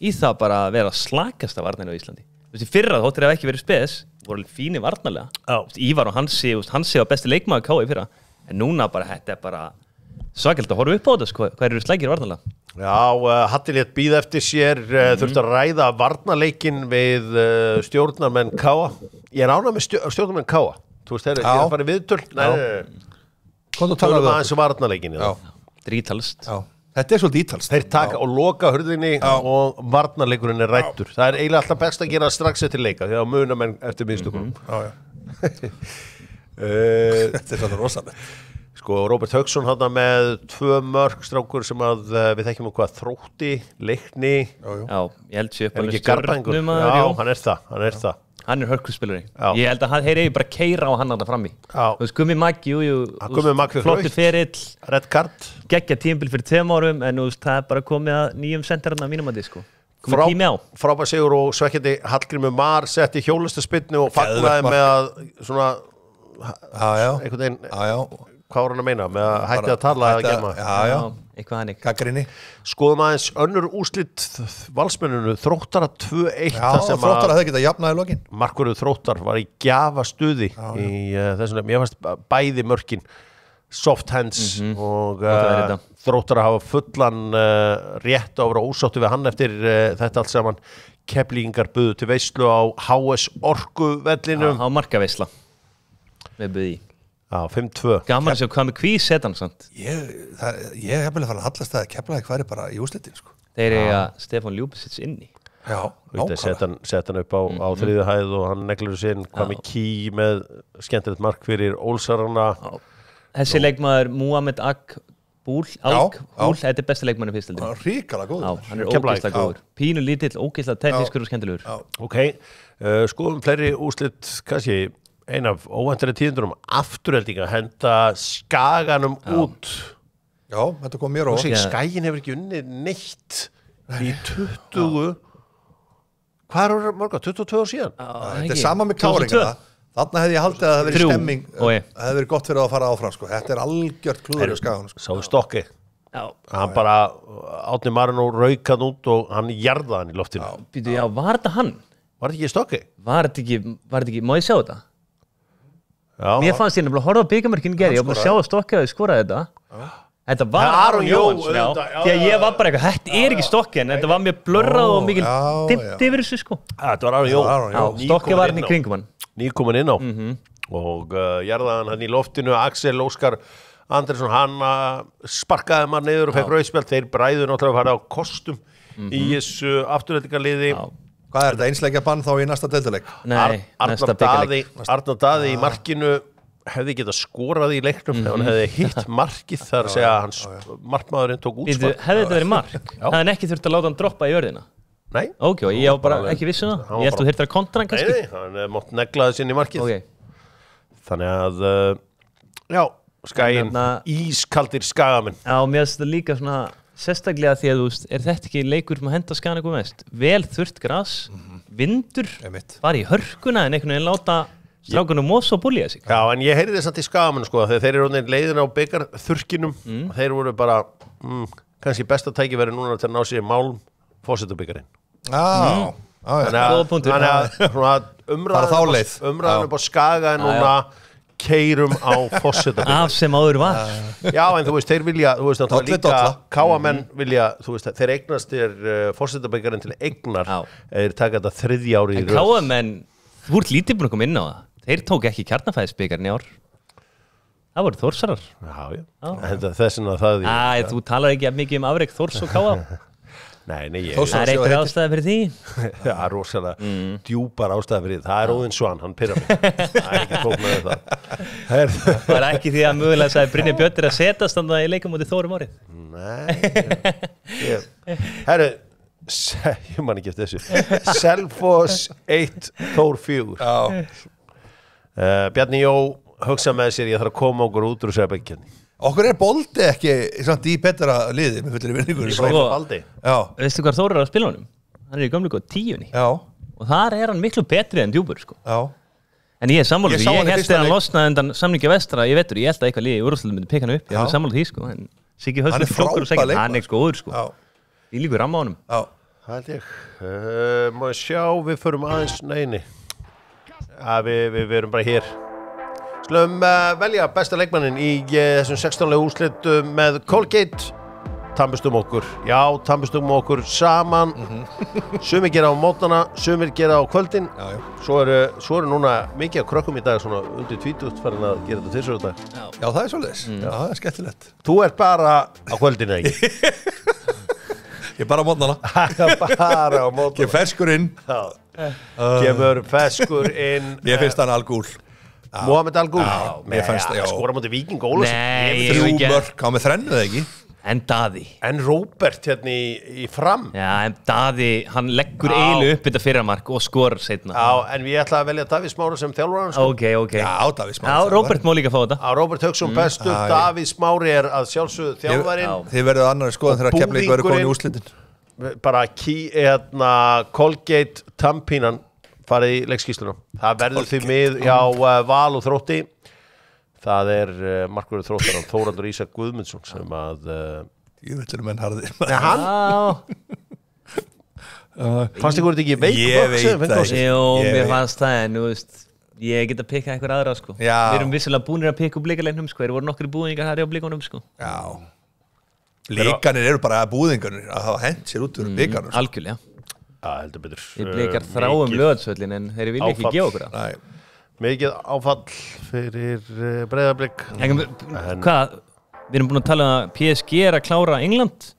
Speaker 3: í það bara að vera slakasta varnarlið á Íslandi. Þú veist, í fyrra þóttir það ekki verið spes, voru fínir varnarlega. Ívar og Hansi var besti leikmaður Káa í fyrra. En núna bara, þetta er bara svakelt að horfa upp á þetta, sko. Hvað eru slækir varnarlega?
Speaker 1: Já, Hatti lét bíða eftir sér, þurfti að ræða varnarleikin við stjórnarmenn Káa. Ég er ánægður með stjórnarmenn Káa. Þú veist, ég að fara í viðtöl.
Speaker 2: Komdu að tala
Speaker 1: við aðeins varnarleikin.
Speaker 3: Ítalskt.
Speaker 2: Þetta svolítið ítalskt.
Speaker 1: Þeir taka og loka hurðinni og varnarleikurinn rættur. Það eiginlega alltaf best að gera strax eftir leika því að muna menn eftir mistökum.
Speaker 2: Þetta svolítið rosalegt.
Speaker 1: Sko, Róbert Hauksson hann með 2 mörk strákur sem að við þekkjum hvað Þrótti, Leikni.
Speaker 3: Já, ég held sér upp
Speaker 1: alveg stjörnum. Já, hann er það.
Speaker 3: Hann er hörkuspilari. Ég held að þeir eigi bara keira á hann að það frammi. Þú veist, Gummi Maggi, flottur ferill.
Speaker 1: Red card.
Speaker 3: Geggja tímabil fyrir 2 árum, en það er bara komið að nýjum sendarinn af mínum að því, sko. Komið tími á.
Speaker 1: Frábær sigur og svekkjandi Hallgrímur Mar setti hjólistaspyrnu og fagnaði með að svona, einhvern veginn, hvað var hann að meina? Með að hætti að tala að gema.
Speaker 3: Eitthvað hannig.
Speaker 2: Gaggrinni.
Speaker 1: Skoðum aðeins önnur úrslit Valsmenninu, Þróttara 2-1.
Speaker 2: Já, Þróttara hefði getað jafnað í lokin.
Speaker 1: Markvörður Þróttar var í gjafastuði í þessum, ég fannst bæði mörkin soft hands og Þróttara hafa fullan rétt á að vera ósáttu við hann eftir þetta allt saman. Keflvíkingar buðu til veislu á HS Orku vellinum.
Speaker 3: Á markaveisla. Við buði í.
Speaker 1: Já, 5-2.
Speaker 3: Gaman að sjá hvað með kvís setan samt.
Speaker 2: Ég hef vel að fara að hallast að Keflavík væri bara í úrslitin, sko.
Speaker 3: Þeir eiga Stefán Ljúbisits inni.
Speaker 2: Já, nákvæmlega.
Speaker 1: Sett hann upp á þriðju hæð og hann neglur sinn hvað með ký með skemmtilegt mark fyrir Ólsarana.
Speaker 3: Þessi leikmaður Muhammed Búl, þetta er besti leikmaður í fyrstildinu.
Speaker 2: Ríkala góður.
Speaker 3: Hann er ógeðslega góður. Pínu lítill, ógeðslega teknískur og skemmtilegur.
Speaker 1: Ok, skoðum fleiri úrslit, kannski ein af óvæntari tíðindunum afturheldinga henda Skaganum út.
Speaker 2: Já, þetta kom mér á.
Speaker 1: Skaginn hefur ekki unnið neitt í 20 hvað er mörg 22 ár síðan?
Speaker 2: Þetta er sama með kláringana. Þarna hefði ég haldið að það hefði verið stemming. Það hefði verið gott fyrir að fara áfram, sko. Þetta er algjört klúður í Skaganum, sko.
Speaker 1: Sáðu Stokki. Hann bara Árni Marino rauk hann út og hann jarðaði hann í loftinu.
Speaker 3: Já, var þetta hann?
Speaker 1: Var þetta ekki Stokki?
Speaker 3: Var þetta ekki, má ég sjá þetta? Mér fannst ég nefnilega að horfa á byggamörkinu gerði, ég var bara að sjá að Stokki að þið skoraði þetta. Þetta var Aron Jóns, því að ég var bara eitthvað, þetta er ekki Stokki, en þetta var mjög blurrað og mikil dimmt yfir þessu, sko.
Speaker 1: Þetta var Aron Jóns.
Speaker 3: Stokki var hann í kringum hann.
Speaker 1: Nýkomin inn á. Og jarðaði hann í loftinu, Axel Óskar Andresson, hann sparkaði maður niður og fekk rauðspjald, þeir bræðu náttúrulega að fara á kostum í þessu afturrætingarliði.
Speaker 2: Hvað er þetta, einsleikja bann þá í næsta deildarleik?
Speaker 3: Nei, næsta byggarleik.
Speaker 1: Arnar Daði í markinu hefði getað skorað í leiknum ef hann hefði hitt markið þar að segja að hans markmaðurinn tók útspark.
Speaker 3: Hefði þetta verið mark? Það hefði ekki þurft að láta hann droppa í jörðina?
Speaker 1: Nei.
Speaker 3: Ok, og ég var bara ekki viss um það. Ég held að þú þurftir að kontra hann kannski.
Speaker 1: Nei, hann mátt neglaði sinni í markið. Þannig að, já, Skaginn, ískaldir Skagamenn.
Speaker 3: Já, mér finnst þetta líka svona sérstaklega því að þú veist, er þetta ekki leikur sem að henda Skaganum eitthvað mest? Vel þurrt gras, vindur, bara í hörkuna en einhvern veginn láta strákunum mosa og búlja sig.
Speaker 1: Já, en ég heyrði þess að til Skagamenn, sko, þegar þeir eru leiðin á byggarþurkinum og þeir voru bara, kannski besta tækifæri núna til að ná sér málm fórsetabyggarinn. Þannig að umræðan upp á Skaga er núna keirum á fórsetabyggarinn.
Speaker 3: Af sem áður var.
Speaker 1: Já, en þú veist, þeir vilja, þú veist, það líka Káamenn vilja, þú veist, þeir eignast fórsetabyggarinn til eignar eða taka þetta 3. ári í röð.
Speaker 3: En Káamenn, þú ert lítið búin að koma inn á það. Þeir tók ekki kjarnafæðisbyggarinn í ár. Það voru Þórsarar.
Speaker 1: Já. Þessina það...
Speaker 3: Þú talar ekki mikið afrek Þórs og Káa.
Speaker 1: Nei,
Speaker 3: það er eitthvað ástæði fyrir því.
Speaker 1: Já, rosalega djúpar ástæði fyrir því. Það er Óðinn Svan, hann pirrar mig. Það er ekki tók með það.
Speaker 3: Það er ekki því að mögulega sagði Brynjar Björn að setast þannig að ég leika mútið Þórum árið.
Speaker 1: Nei. Herru, ég man ekki eftir þessu. Selfoss 1, Þór 4. Bjarni Jó hugsa með sér, ég þarf að koma okkur út úr þessu bekkjarni.
Speaker 2: Okkur er Boldi ekki samt í betra liði með fullri vinningur.
Speaker 3: Veistu hvað Þór er að spila honum? Hann er í gömlu góð 10.
Speaker 2: Já.
Speaker 3: Og þar er hann miklu betri en Djúpur, sko. Já. En ég er sammála því, ég held þegar hann losnaði undan samningi vestra, ég held að eitthvað liði í úrvalsliðum myndi peka hann upp, ég held sammála því, sko. En Siggi Höslu flokkur og segja, hann er sko góður, sko. Ég líkur ramma á honum.
Speaker 1: Já. Það held ég. Má ég sjá, við förum aðeins, neini. Við erum bara hér. Skulum velja besta leikmannin í þessum 16. úrslit með Colgate. tampustum okkur saman sumir gera á mótnana, sumir gera á kvöldin svo eru núna mikið af krökkum í dag svona undir 20 farin að gera þetta tvisvar á dag
Speaker 2: Já, það er svoleiðis, já, það er skemmtilegt
Speaker 1: Þú ert bara á kvöldin, ekki?
Speaker 2: Ég er bara á mótnana
Speaker 1: Bara á mótnana
Speaker 2: Ferskur inn
Speaker 1: Kemur ferskur inn
Speaker 2: Mér finnst hann Al-Ghul
Speaker 1: Mohamed Al-Ghul
Speaker 2: mér fannst það, já
Speaker 1: Skora mútið Víking Ólafsson
Speaker 3: Nei,
Speaker 2: 3 mörk, á með þrennu eða ekki
Speaker 3: En Daði
Speaker 1: En Róbert hérna í fram
Speaker 3: Já, en Daði, hann leggur eiginlega upp þetta fyrramark og skor seinna
Speaker 1: Já, en við ætla að velja Davíð Smára sem þjálfaran sko.
Speaker 3: Ok
Speaker 2: Já, Davíð Smári
Speaker 3: Já, Róbert má líka fá þetta
Speaker 1: Róbert Hauksson bestur, Davíð Smári er að sjálfsögðu þjálfarinn
Speaker 2: Þið verðið annari skoðan þegar Keflavík verður komin í úrslitin
Speaker 1: Bara Colgate tampínan farið í leikskýsluna Það verður því mið hjá Val og Þrótti Það er markverður Þróttaran Þórandur Ísak Guðmundsson sem að
Speaker 2: Ég veit menn harði
Speaker 1: hann Fannst ykkur þetta ekki veik
Speaker 2: Ég veit það ekki
Speaker 3: Jú, mér fannst það en þú veist ég get að pikka eitthvað aðra sko
Speaker 2: Já.
Speaker 3: Við erum vissilega búinir að pikka úr blíkalegnum sko Þeir voru nokkri búðingar þar á blíkunum sko
Speaker 2: Já Blíkanir eru bara búðingarnir að hafa hent sér út úr blíkanum
Speaker 3: Algjörlega
Speaker 1: heldur betur
Speaker 3: Við blíkar þráum lögatsvöllin en þeir vilja ekki gefa okkur það
Speaker 2: Nei
Speaker 1: Mikið áfall fyrir Breiðablik
Speaker 3: Hvað? Við erum búin að tala um að PSG er að klára England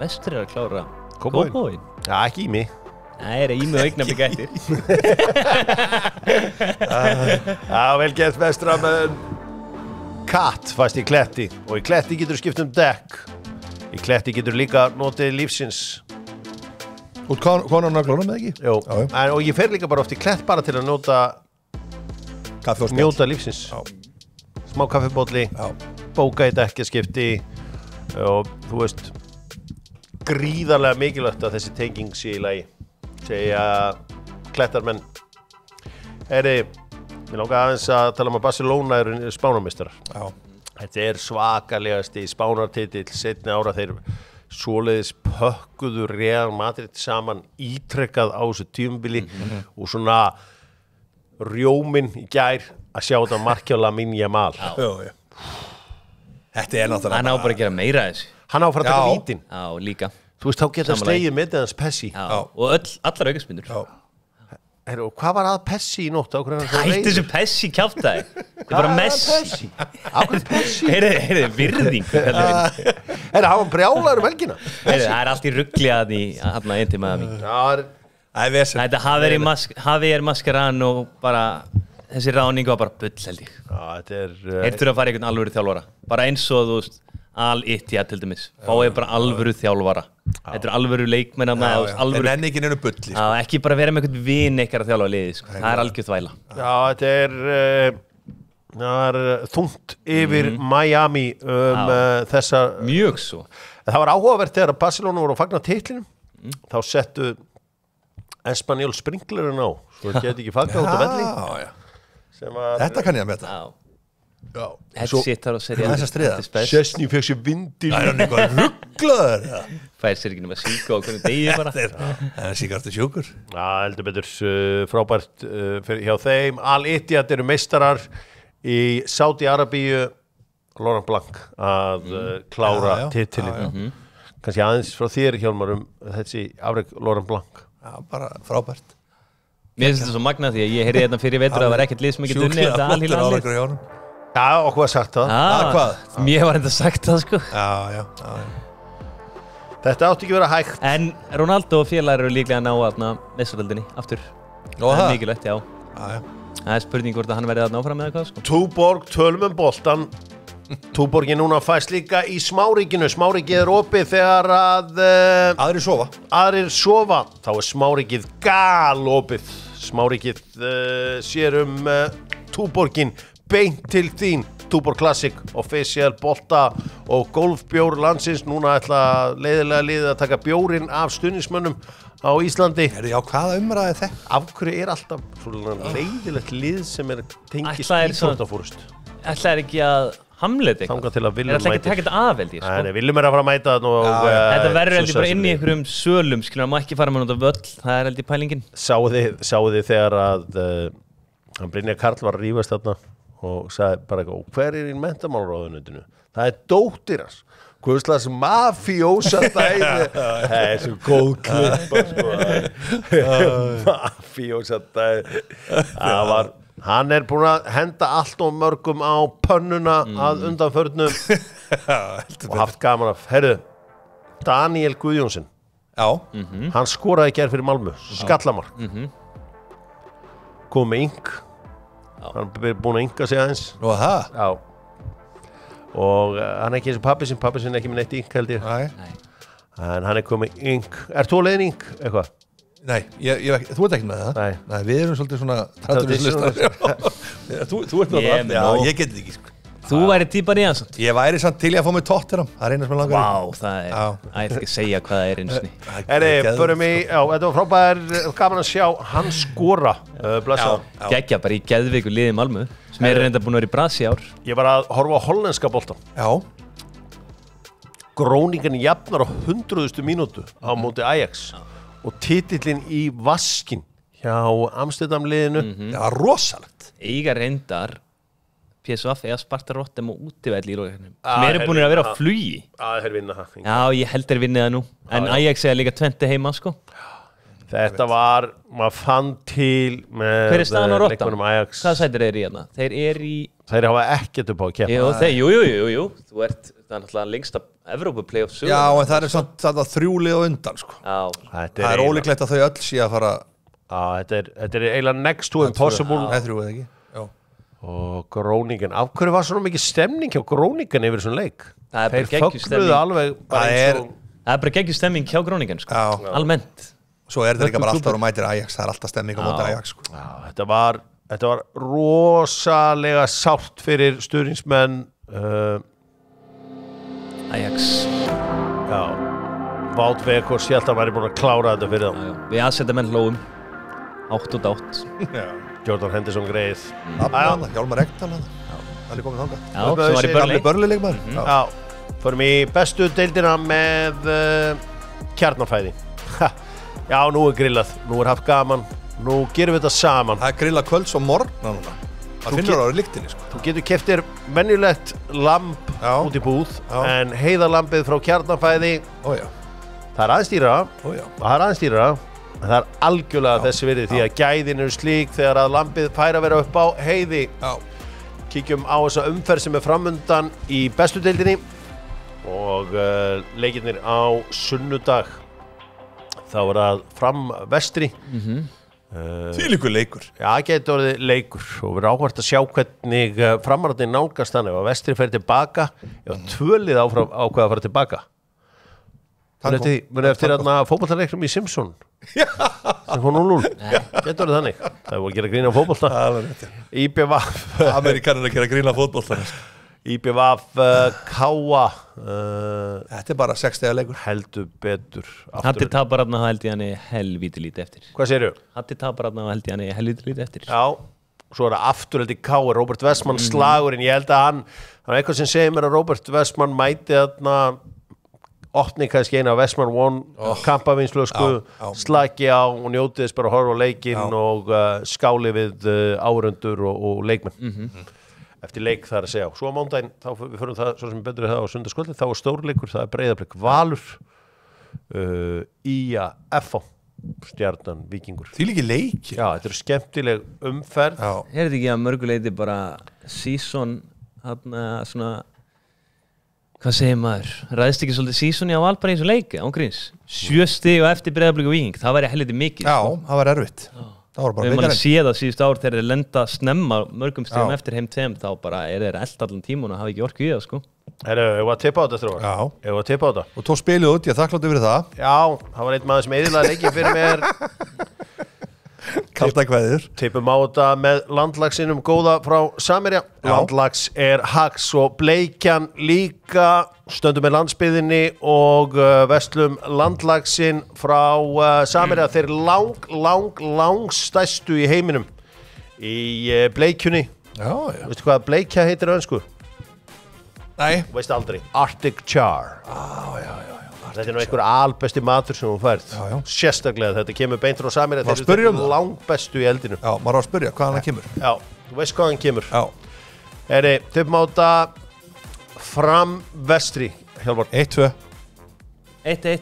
Speaker 3: Vestur er að klára Kópavogin
Speaker 1: Já, ekki í mig
Speaker 3: Það er í mig og Augnablik eftir
Speaker 1: Já, vel gett vestra með Katt fæst í Kletti og í Kletti getur skipt dekk í Kletti getur líka notið lífsins
Speaker 2: Út konan að glóna með ekki?
Speaker 1: Jó, og ég fer líka bara oft í Klett bara til að njóta lífsins smá kaffibólli bóka í dekkjaskipti og þú veist gríðarlega mikilvægt að þessi tenging sé í lagi segja Klettarmenn Mér langar aðeins að tala um að Barcelona eru Spánarmeistarar. Þetta er svakalegasti Spánartitill seinni ára þeir svoleiðis pökkuðu Real Madrid saman ítrekkað á þessu tímabili og svona rjóminn í gær að sjá þetta markja á Lamine Yamal.
Speaker 2: Þetta er náttúrulega
Speaker 3: Hann á bara að gera meira þessu.
Speaker 1: Hann á að fara að taka vítin.
Speaker 3: Já, líka.
Speaker 1: Þú veist, þá geta slegið með hans Pessi.
Speaker 3: Já, og allar aukaspyrnur.
Speaker 1: Og hvað var að Pessi í nótt?
Speaker 3: Hætti þessu Pessi kjaftaði. Þetta er bara Messi.
Speaker 1: Ákveð Pessi?
Speaker 3: Heyrðu, virðing.
Speaker 1: Hann var brjálaður helgina.
Speaker 3: Það er allt í rugli að því að einn tíma að mig. Þetta Javier Mascherano og bara þessi ráning var bara bull held ég. Þeir þurfa að fara í einhvern alvöru þjálfara. Bara eins og þú veist Al-Ittihad til dæmis. Fáið bara alvöru þjálfara. Þetta er alvöru leikmenn en
Speaker 2: enningin eru bulli
Speaker 3: ekki bara vera með einhvern vin ykkar að þjálfa liðið það er algjör þvæla
Speaker 1: þetta er þungt yfir Miami þessa
Speaker 3: mjög svo
Speaker 1: það var áhugavert þegar Barcelona voru að fagna titlinum þá settu Espanyol sprinklerinn á svo það geti ekki fagna út af velli
Speaker 2: þetta kann ég að meta
Speaker 1: Sessni fekk sér vindil
Speaker 2: það er hann eitthvað rugglaður
Speaker 3: fær sér ekki nema síka og hvernig degi bara
Speaker 2: það er síkartu sjúkur
Speaker 1: heldur betur frábært hjá þeim Al-Ittihad eru meistarar í Saudi-Arabíu Laurent Blanc að klára titilinn kannski aðeins frá þér Hjálmar þessi afrek Laurent Blanc
Speaker 2: bara frábært
Speaker 3: mér finnst þetta svo magnað því að ég heyrði þetta fyrir vetur að það var ekkert lið sem ekki dunni þetta
Speaker 2: alhýralið
Speaker 1: Já, okkur var sagt það
Speaker 2: hvað?
Speaker 3: Mér var þetta sagt það sko
Speaker 2: Já
Speaker 1: Þetta átti ekki vera hægt
Speaker 3: En Ronaldo og félagar eru líklega að ná að meistardeildinni aftur Það er mikilvægt, já Það er spurning hvort að hann verði að ná fram eða hvað sko
Speaker 1: Túborg, tölum boltan Túborgi núna fæst líka í Smáríkinu Smárikið er opið þegar að Aðrir sofa Þá er Smárikið galopið Smárikið sér Túborgin beint til þín Túborg Classic, official bolta og golfbjór landsins núna ætla leiðilega liðið að taka bjórinn af stuðningsmönnum á Íslandi
Speaker 2: hvaða umræði þetta?
Speaker 1: Af hverju er alltaf leiðilegt lið sem tengist íþróttafórust
Speaker 3: Ætla er ekki að hamleita
Speaker 1: eitthvað til að Willum
Speaker 3: mæti Ætla ekki að taka þetta af held ég
Speaker 1: Nei, Willum er að fara að mæta
Speaker 3: Þetta verður held ég bara inn í einhverjum sölum skilur að maður ekki fara með út af völl það er held ég pælingin
Speaker 1: Sáu þið þegar að Brynjar Karl var að rífast þarna og sagði bara hver í menntamálráðuneytinu það er dóttir hans Guðslas mafíósa dæmi Það er svo góð klippa sko. Mafíósa dæmi Það var Hann er búin að henda allt og mörgum á pönnuna að undanförnum og haft gaman af Herru, Daniel Guðjónsson Hann skoraði í gær fyrir Malmö Skallamark Kom með ink Hann er búin að inka sig aðeins Já Og hann er ekki eins og pappi sinn er ekki með neitt ink held ég En hann er komið ink Þú á leiðin ink eitthvað?
Speaker 2: Nei, þú ert ekki með það Nei, við erum svolítið svona Þú ert með það Já, ég get þetta ekki sko
Speaker 3: Þú væri típan í hans
Speaker 2: Ég væri samt til að fá mig Tottenham Það er eina sem ég langar
Speaker 3: Vá, það er Ég ætla ekki að segja hvað það er einsni
Speaker 1: Förum í, þetta var frábær gaman að sjá hann skora
Speaker 3: Gekkja bara í geðveiku liði Malmö sem er reynda búin að vera í brasi ár
Speaker 1: Ég var að horfa á hollenska boltan Groningen jafnar á 100. mínútu á móti Ajax og titillinn í vaskin hjá Amsterdam liðinu
Speaker 2: Það var rosalegt
Speaker 3: Eiga reyndar PSV eða Sparta Rotterdam og útivelli í lokakeppninni sem eru búin að vera á flugi
Speaker 1: þeir vinna það
Speaker 3: Já, ég held þeir vinni það nú en Ajax er líka 20 heima sko
Speaker 1: Þetta var, maður fann til með
Speaker 3: Hver er staðan á Rotterdam? Hvað sætir þeir í hérna?
Speaker 1: Þeir hafa ekkert upp á að keppa
Speaker 3: Jú, þú ert það er náttúrulega lengsta Evrópu-playoff sögur
Speaker 2: Já, en það er samt þetta 3 lið á undan sko Það er ólíklegt að þau öll sé að fara
Speaker 1: Þetta er eiginlega next to impossible
Speaker 2: Nei, 3 eða ekki
Speaker 1: Og Groningen, af hverju var svona mikið stemning hjá Groningen yfir þessum leik?
Speaker 3: Þeir fögnuðu
Speaker 1: alveg
Speaker 3: Það er bara geggjur stemming hjá Groningen sko Almennt
Speaker 2: Svo er þetta líka bara alltaf og mætir Ajax Það er alltaf stemming á móti Ajax sko
Speaker 1: Þetta var rosalega sárt fyrir stuðningsmenn
Speaker 3: Ajax
Speaker 1: Já Wout Weghorst ég held að væri búin að klára þetta fyrir þá
Speaker 3: Við aðsetja menn hlóum 8
Speaker 1: Jordan Henderson greið
Speaker 2: Hjálmar Ekdal hann er komið þangað
Speaker 3: Já, sem var í Burnley
Speaker 2: Burnley-leikmaður
Speaker 1: Já, förum í bestu deildina með kjarnafæði Já, nú er grillað, nú er haft gaman Nú gerum við þetta saman
Speaker 2: Það er grillað kvölds og morgna núna Það finnur það á lyktinni sko
Speaker 1: Þú getur keypt þér venjulegt lamb út í búð En heiðalambið frá kjarnafæði Það er aðeins dýrara Það er algjörlega þessi virði því að gæðin eru slík þegar að lambið fær að vera upp á heiði Kíkjum á þessa umferð sem er framundan í bestu deildinni og leikirnir á sunnudag þá er það Fram Vestri
Speaker 2: Þvílíkur leikur
Speaker 1: Já, getur orðið leikur og við erum áhvert að sjá hvernig framararnir nálgast þannig ef að Vestri fer tilbaka ef tvölið ákveða að fara tilbaka Muni eftir fótboltaleiknum í Simpson sem hún 0-0 Getur orðið þannig Það er að gera grín á fótbolta IBVF
Speaker 2: Amerikanar að gera grín á fótbolta
Speaker 1: IBVF Káa
Speaker 2: Þetta er bara 6 stiga leikur
Speaker 1: heldur betur
Speaker 3: Hatti tapar hann held ég hann helvíti lítið eftir
Speaker 1: Hvað segirðu?
Speaker 3: Hatti tapar hann held ég hann helvíti lítið eftir
Speaker 1: Já, svo er það aftur held í Káa Robert Westman slagurinn, ég held að hann það er eitthvað sem segir mér að Robert Westman mæti þarna opni kannski eina Westman One kampavinslu slaki á og njóti þess bara að horfa á leikinn og skáli við áhorfendur og leikmenn eftir leik þar að segja svo á mándaginn, þá við förum það svo sem betur það á sundarskvöldi, þá er stórleikur, það er Breiðablik Valur Ía FH Stjarnan Víkingur
Speaker 2: Þvílíkir leik
Speaker 1: Já, þetta eru skemmtileg umferð
Speaker 3: Er þetta ekki að mörguleiti bara season svona hvað segir maður, ræðist ekki svolítið seasoni á Val bara eins og leik, ángríns 7 stig og eftir Breiðablik og Víking, það væri helviti mikið
Speaker 2: Já, það var erfitt Það var bara
Speaker 3: við maður séð á síðustu ár þegar þeir lenda snemma mörgum stigum eftir heim 2 þá bara er þeir eld allan tímun og hafa ekki orku í það sko
Speaker 1: Ég var að tippa á þetta þrjóðar
Speaker 2: Já
Speaker 1: Ég var að tippa á þetta
Speaker 2: Og tók spilið út, ég þakkláttu fyrir það
Speaker 1: Já, það var einn maður sem eðilaði leikinn fyrir mér
Speaker 2: Kalda kveður
Speaker 1: Tippum á þetta með landlagsinum góða frá Samerja Landlags er hags og bleikjan líka stöndum með landsbyðinni og vestlum landlagsin frá Samerja þeir langstærstu í heiminum í bleikjunni Veistu hvað bleikja heitir á ensku?
Speaker 2: Nei
Speaker 1: Veist aldrei Arctic Char Þetta er nú einhver albesti matur sem hún færð Sérstaklega þetta kemur beint frá Samerja
Speaker 2: Þeir eru
Speaker 1: langbestu í eldinu
Speaker 2: Já, maður á að spyrja hvaðan það kemur
Speaker 1: Já, þú veist hvaðan kemur
Speaker 2: Já
Speaker 1: Tippum á þetta Fram Vestri Hjálmar
Speaker 2: 1-2
Speaker 3: 1-1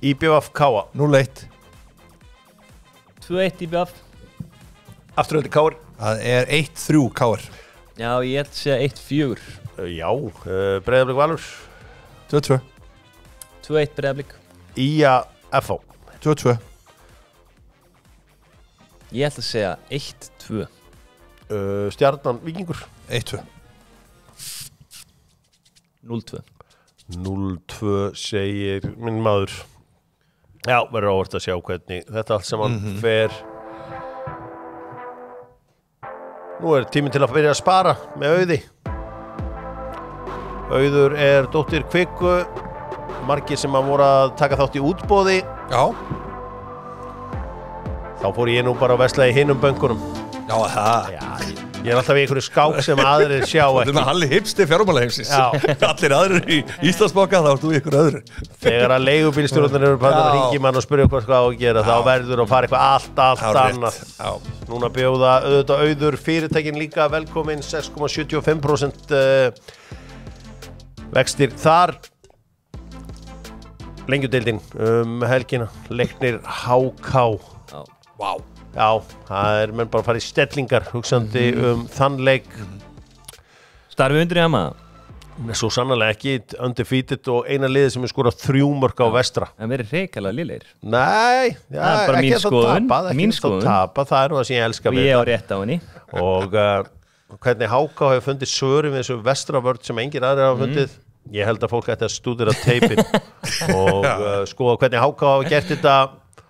Speaker 1: IBF Káa
Speaker 2: 0-1
Speaker 3: 2-1 IBF
Speaker 1: Afturöldi Káar
Speaker 2: Það er 1-3 Káar
Speaker 3: Já, ég held að segja 1-4
Speaker 1: Já, Breiðablik Valur
Speaker 2: 2-2
Speaker 3: 2-1 Breiðablik
Speaker 1: Ía FH
Speaker 2: 2-2
Speaker 3: Ég held að segja 1-2
Speaker 1: Stjarnan Víkingur
Speaker 2: 1-2
Speaker 3: 0-2
Speaker 1: 0-2 segir minn maður. Já, verður óvart að sjá hvernig þetta allt saman fer. Nú er tíminn til að byrja að spara með Auði. Auður er dóttir Kviku, margir sem að voru að taka þátt í útboði.
Speaker 2: Já.
Speaker 1: Þá fór ég nú bara að vesla í hinum bönkunum.
Speaker 2: Já, það.
Speaker 1: Já, ég er alltaf í einhverju skák sem aðrir sjá ekki.
Speaker 2: Þetta er Halli Hipsti fjármálaheimsins. Allir aðrir í Íslandsbanka, þá ert þú í einhverju öðru.
Speaker 1: Þegar að leigubílstjórnir eru bara að hringja í mann og spyrja hvað á að gera, þá verður að fara eitthvað allt annað. Núna bjóða auðvitað Auður fyrirtækin líka velkomin 6,75% vextir þar. Lengjudeildin helgina, Leiknir HK.
Speaker 2: Vá.
Speaker 1: Já, það er menn bara að fara í stellingar hugsandi þann leik.
Speaker 3: Starfi undir í hama?
Speaker 1: Svo sannarlega ekki, undefeated og eina liðið sem er skorað 3 mörk á vestra.
Speaker 3: Það verður reikalega liðleir.
Speaker 1: Nei, já,
Speaker 3: það er bara mín skoðun.
Speaker 1: Mín skoðun. Það er það sem ég elska
Speaker 3: við. Og ég á rétt á henni.
Speaker 1: Og hvernig HK hefur fundið svörum við þessu vestravörd sem engin aðrir hafa fundið. Ég held að fólk ætti að stúdera teipin og skoða hvernig HK hafa gert þetta.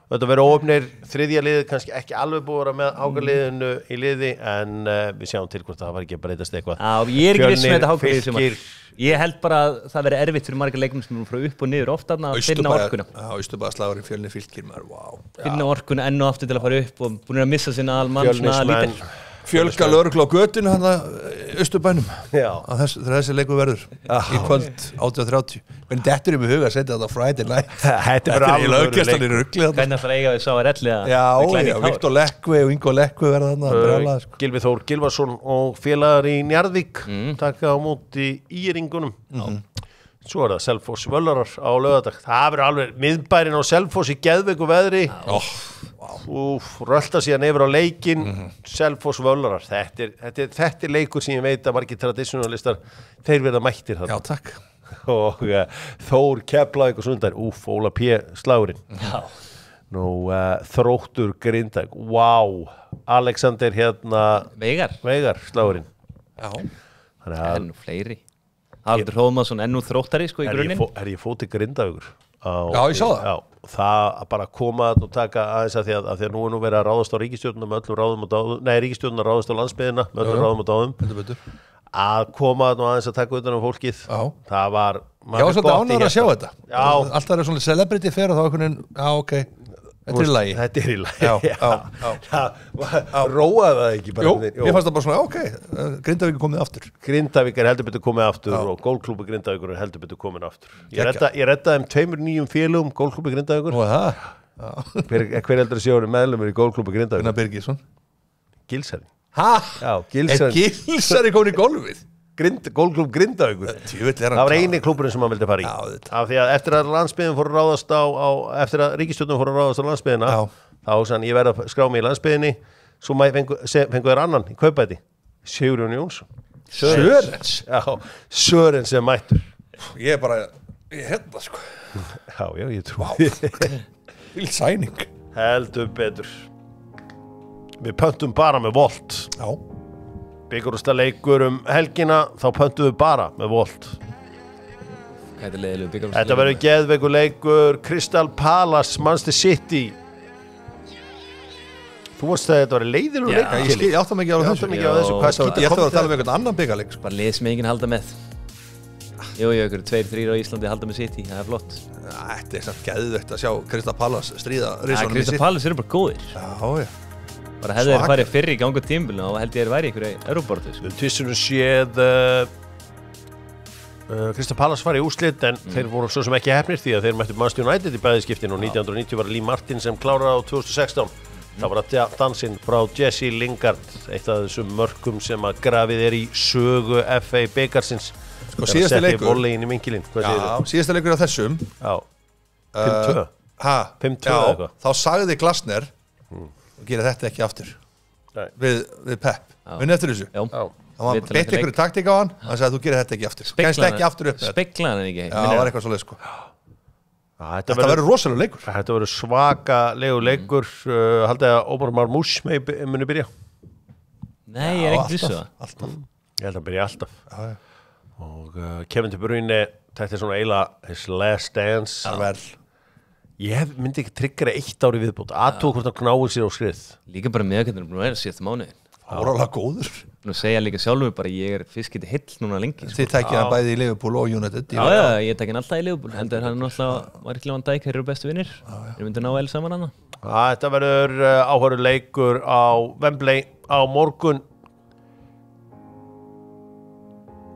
Speaker 1: Þetta verður óöfnir, þriðja liðið, kannski ekki alveg búið að vera með hákarliðinu í liði, en við sjáum til hvort það var ekki að breytast eitthvað.
Speaker 3: Já, ég er ekki viss með þetta hákarliðið sem var. Ég held bara að það verður erfitt fyrir marga leikmenn sem eru frá upp og niður ofta að finna orkuna.
Speaker 2: Já, Austurbæðarslagurinn Fjölnir Fylkir, maður, vá.
Speaker 3: Finna orkuna enn og aftur til að fara upp og búin að missa sinna almann svona lítil.
Speaker 2: Fjölga lögreglu á götinu hann að Austurbænum þegar þessi leikur verður í kvöld 18:30. Hvernig dettur ég með huga að setja þetta á Friday night?
Speaker 1: Þetta er bara
Speaker 2: löggæslan í rugli.
Speaker 3: Hvernig það eiga við sá að relliða?
Speaker 2: Já, Viktor Lekvi og Ingo Lekvi verða þarna.
Speaker 1: Gylfi Þór Gylfason og félagar í Njarðvík taka á móti íringunum. Svo er það Selfoss Völlarar á laugardag. Það verður alveg miðbærin á Selfoss í geðveiku veðri. Rölda síðan yfir á leikinn. Selfoss Völlarar. Þetta er leikur sem ég veit að margir traditionalistar þeir verða mættir þarna.
Speaker 2: Já, takk.
Speaker 1: Og Þór Keflavík og Sundar. Óla P. slagurinn. Nú Þróttur Grindavík. Alexander Veigar slagurinn.
Speaker 3: Enn fleiri. Haldur Hróðmarsson ennú þróttari sko í grunninn.
Speaker 1: Er ég fótið Grindavíkur?
Speaker 2: Já, ég sá það.
Speaker 1: Já, það að bara koma og taka aðeins að því að nú er nú verið að ráðast á ríkisstjórnum með öllum ráðum og dáðum. Nei, ríkisstjórnum að ráðast á landsbyggðina með öllum ráðum og dáðum. Að koma og aðeins að taka utan á fólkið. Það var
Speaker 2: Já, svolítið ánægður að sjá þetta. Alltaf er svona celebrity fer og þá einhvern veginn, þetta er í lagi.
Speaker 1: Þetta er í lagi, já. Róaði það ekki bara?
Speaker 2: Jú, ég fannst það bara svona, Grindavík er komið aftur.
Speaker 1: Grindavík er heldur betur komið aftur og Golfklúbbi Grindavíkur er heldur betur komin aftur. Ég reddaði 2 nýjum félögum Golfklúbbi Grindavíkur.
Speaker 2: Og það?
Speaker 1: Hver heldur að séu meðlumur í Golfklúbbi Grindavíkur?
Speaker 2: Gunnar Birgisson.
Speaker 1: Gilsari.
Speaker 2: Hæ?
Speaker 1: Já, Gilsari.
Speaker 2: Er Gilsari komin í golfið?
Speaker 1: Golfklúbb Grindavíkur. Það var eini klúbburinn sem hann vildi fara í. Af því að eftir að landsbyggðin fór að ráðast eftir að ríkisstjórnin fór að ráðast á landsbyggðina, þá sann ég verði að skrá mig í landsbyggðinni, svo fengu þér annan í kaupæti, Sigurjón Jónsson.
Speaker 2: Sörens?
Speaker 1: Já, Sörens sem mættur.
Speaker 2: Ég hérna sko.
Speaker 1: Já, ég trúi.
Speaker 2: Vill sæning.
Speaker 1: Heldur betur. Við pöntum bara með Volt.
Speaker 2: Já.
Speaker 1: Byggjurústa leikur helgina, þá pöntum við bara með Volt. Þetta verður geðveikur leikur, Crystal Palace, Manchester City. Þú varst að þetta var leiðilegur leikur.
Speaker 2: Ég átta mig ekki á þessu. Ég ætti að tala um einhvern annan byggarleik.
Speaker 3: Bara lið sem enginn halda með. Jú, ykkur 2-3 á Íslandi halda með City, það er flott.
Speaker 2: Þetta er samt geðveikt að sjá Crystal Palace stríða
Speaker 3: risunum í City. Crystal Palace eru bara góðir.
Speaker 2: Já.
Speaker 3: Bara hefði þeir farið fyrr í gangu tímabilinu og held ég þeir væri ykkur í Európa-bortu.
Speaker 1: Við tvissunum séð Crystal Palace farið í úrslit en þeir voru svo sem ekki hefnir því að þeir mættu Manchester United í bæðiskiptin og 1990 var Lee Martin sem kláraði á 2016. Það var að dansinn frá Jesse Lingard, eitt af þessum mörkum sem að grafið í sögu FA bikarsins.
Speaker 2: Sko síðasti leikur
Speaker 1: volleyinn í minkilinn.
Speaker 2: Já, síðasti leikur á þessum.
Speaker 1: Já. 5-2. 5-2 eða eitthvað.
Speaker 2: Þá sagði Glasner og gera þetta ekki aftur. Við Pep. Munið eftir þessu?
Speaker 3: Já.
Speaker 2: Hann beitti einhverju taktík á hann sagði þú gerir þetta ekki aftur. Kennst ekki aftur upp.
Speaker 3: Speklaði hann ekki.
Speaker 2: Já, það var eitthvað svoleið sko. Þetta verður rosalega leikur.
Speaker 1: Þetta verður svakalegu leikur. Haldið að Omar Marmoush muni byrja?
Speaker 3: Nei, ég ekkert vissu það.
Speaker 2: Alltaf.
Speaker 1: Ég held að byrja alltaf. Og Kevin De Bruyne, þetta svona eiginlega his last dance.
Speaker 2: Vel.
Speaker 1: Ég myndi ekki tryggja 1 ári viðbót. Aðtók hvort hann gnáði sér á skrið.
Speaker 3: Líka bara með hvernig hann er síðasta mánuðin.
Speaker 2: Áralega góður.
Speaker 3: Nú segja líka sjálfur bara ég fiskiti heill núna lengi.
Speaker 2: Þið tækja hann bæði í Liverpool og United.
Speaker 3: Já, ég tækja hann alltaf í Liverpool. Hendur hann náttúrulega var ekki Van Dijk, þeir eru bestu vinnir. Þeir myndi ná vel saman hana.
Speaker 1: Þetta verður áhörður leikur á Wembley á morgun.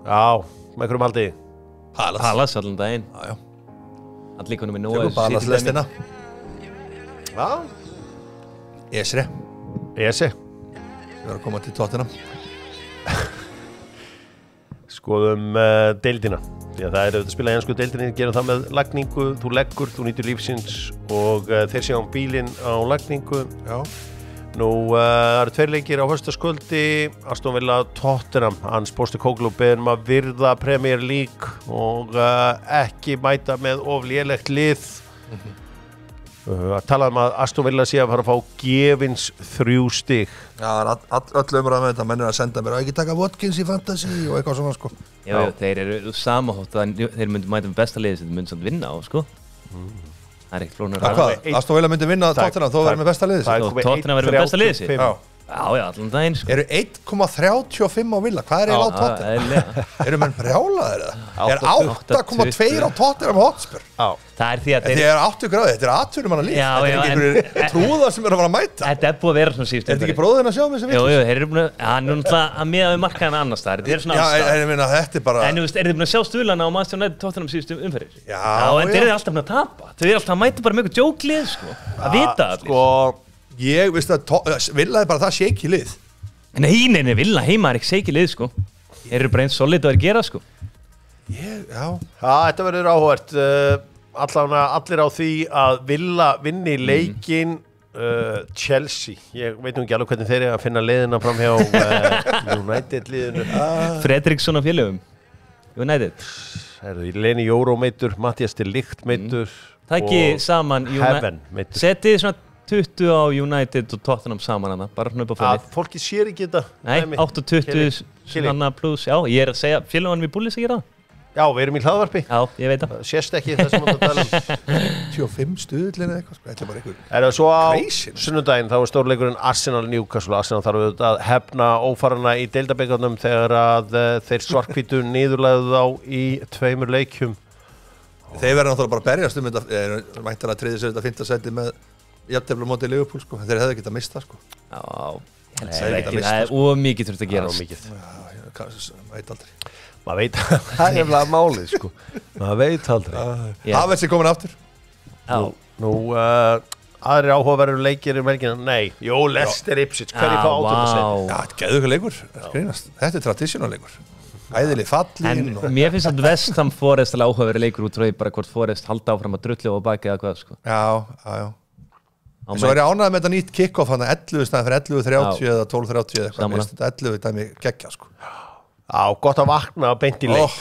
Speaker 1: Já, með hverjum haldi?
Speaker 3: Palace allan daginn.
Speaker 2: Já.
Speaker 3: Allir konum með nóg.
Speaker 2: Palace lestina.
Speaker 1: Já.
Speaker 2: Ese. Við varum að koma til Tottenham.
Speaker 1: Skoðum deildina. Því að það auðvitað að spila í ensku deildinni, gerum það með lagningu, þú leggur, þú nýtur lífsins og þeir séu bílinn á lagningu.
Speaker 2: Já.
Speaker 1: Nú það eru 2 leikir á föstudagskvöldi, Aston Villa Tottenham, Hans Postecoglou beðinn að virða Premier League og ekki mæta með of lélegt lið. Að tala að Aston Villa sé að fara að fá gefins 3 stig.
Speaker 2: Já, öll umræðum með þetta, menn að senda mér og ekki taka Watkins í fantasy og eitthvað svona sko.
Speaker 3: Já, þeir eru samanhótt að þeir myndi mæta með besta liðið sem þeir myndi samt vinna á sko. Það er ekkert flóknar.
Speaker 2: Hvað? Aston Villa myndi vinna Tottenham, þó verður með besta liðið sitt.
Speaker 3: Tottenham verður með besta liðið sitt. Já, allan daginn sko.
Speaker 2: Eru 1,35 á Villa, hvað er eiginlega á Tottenham? Eru menn brjálaðir eða? Er 8,2 á Tottenham Hotspur?
Speaker 3: Já. Það er því að
Speaker 2: þeir eru 80 gráði, þetta er atvinnum hann að líf. Þetta er ekki einhverju trúðar sem eru að fara að mæta.
Speaker 3: Þetta er búið að vera svona síðust.
Speaker 2: Er þetta ekki bróðin að sjá með þessi vitlaus?
Speaker 3: Jú, þeir eru búin að náttúrulega að miða við markaðina annars þar.
Speaker 2: Já, ég meina þetta er bara.
Speaker 3: En þú veist, eru þið búin að sjá stuðlana á Manchester United Tottenham síðustu umferðir?
Speaker 2: Já,
Speaker 3: en þeir eru alltaf búin að tapa. Þeir eru alltaf að mæta bara með eitthvað djóklið, sko. Að vita allir.
Speaker 2: Ég veist að Villa er bara það shake í lið.
Speaker 3: Nei, Villa heima er ekki seikið lið, sko. Þeir eru bara eins solid að gera, sko.
Speaker 2: Já,
Speaker 1: þetta verður áhugavert. Allir á því að Villa vinni leikinn Chelsea. Ég veit nú ekki alveg hvernig þeir eru að finna leiðina fram hjá United liðinu.
Speaker 3: Fredriksson á félögum United.
Speaker 1: Leni Jóró meittur, Mattias de Ligt meittur.
Speaker 3: Takki saman
Speaker 1: Heaven meittur.
Speaker 3: Setið svona 20 á United og Tottenham saman hana, bara svona upp á fólkið.
Speaker 1: Fólki sér ekki þetta.
Speaker 3: Nei, 8-20 hana pluss, já, ég er að segja, félögunum við búlis að gera það.
Speaker 1: Já, við erum í hlaðvarpi.
Speaker 3: Já, ég veit það.
Speaker 1: Sést ekki það sem við tala um.
Speaker 2: 25 stuðlinn eða eitthvað, sko, þetta er bara einhver.
Speaker 1: Það svo á sunnudaginn, þá er stórleikurinn Arsenal Newcastle. Arsenal þarf auðvitað að hefna ófarana í deildabikarnum þegar að þeir svarthvítu niðurlægðu þá í 2 leikjum.
Speaker 2: Þeir verða náttúrulega bara að berjast þetta, mæntanlega 3. og 5. sæti með jafntefli á móti Liverpool, sko. Þeir hefðu getað mistað, sko.
Speaker 3: Já, það er ómikið þurft að gera.
Speaker 1: Maður veit, það er eflag málið, sko. Maður veit aldrei.
Speaker 2: Havertz er komin aftur.
Speaker 1: Nú, aðrir áhugaverður leikir í melgina. Nei, Leicester Ipswich, hverju fá áttum að segja?
Speaker 2: Já, þetta er geðugur leikur. Þetta er traditional leikur. Æðileg fallin.
Speaker 3: En mér finnst að West Ham Forest er áhugaverður leikur út frá því bara hvort Forest halda áfram að drullu og baki eða hvað, sko.
Speaker 2: Já. Svo er ég ánægð með þetta nýtt kick-off, þannig að 11 staðan fyrir 11:30 eða 12:30 eða eitthvað. Þetta 11 dæmi geggja, sko.
Speaker 1: Já, gott að vakna beint í leik.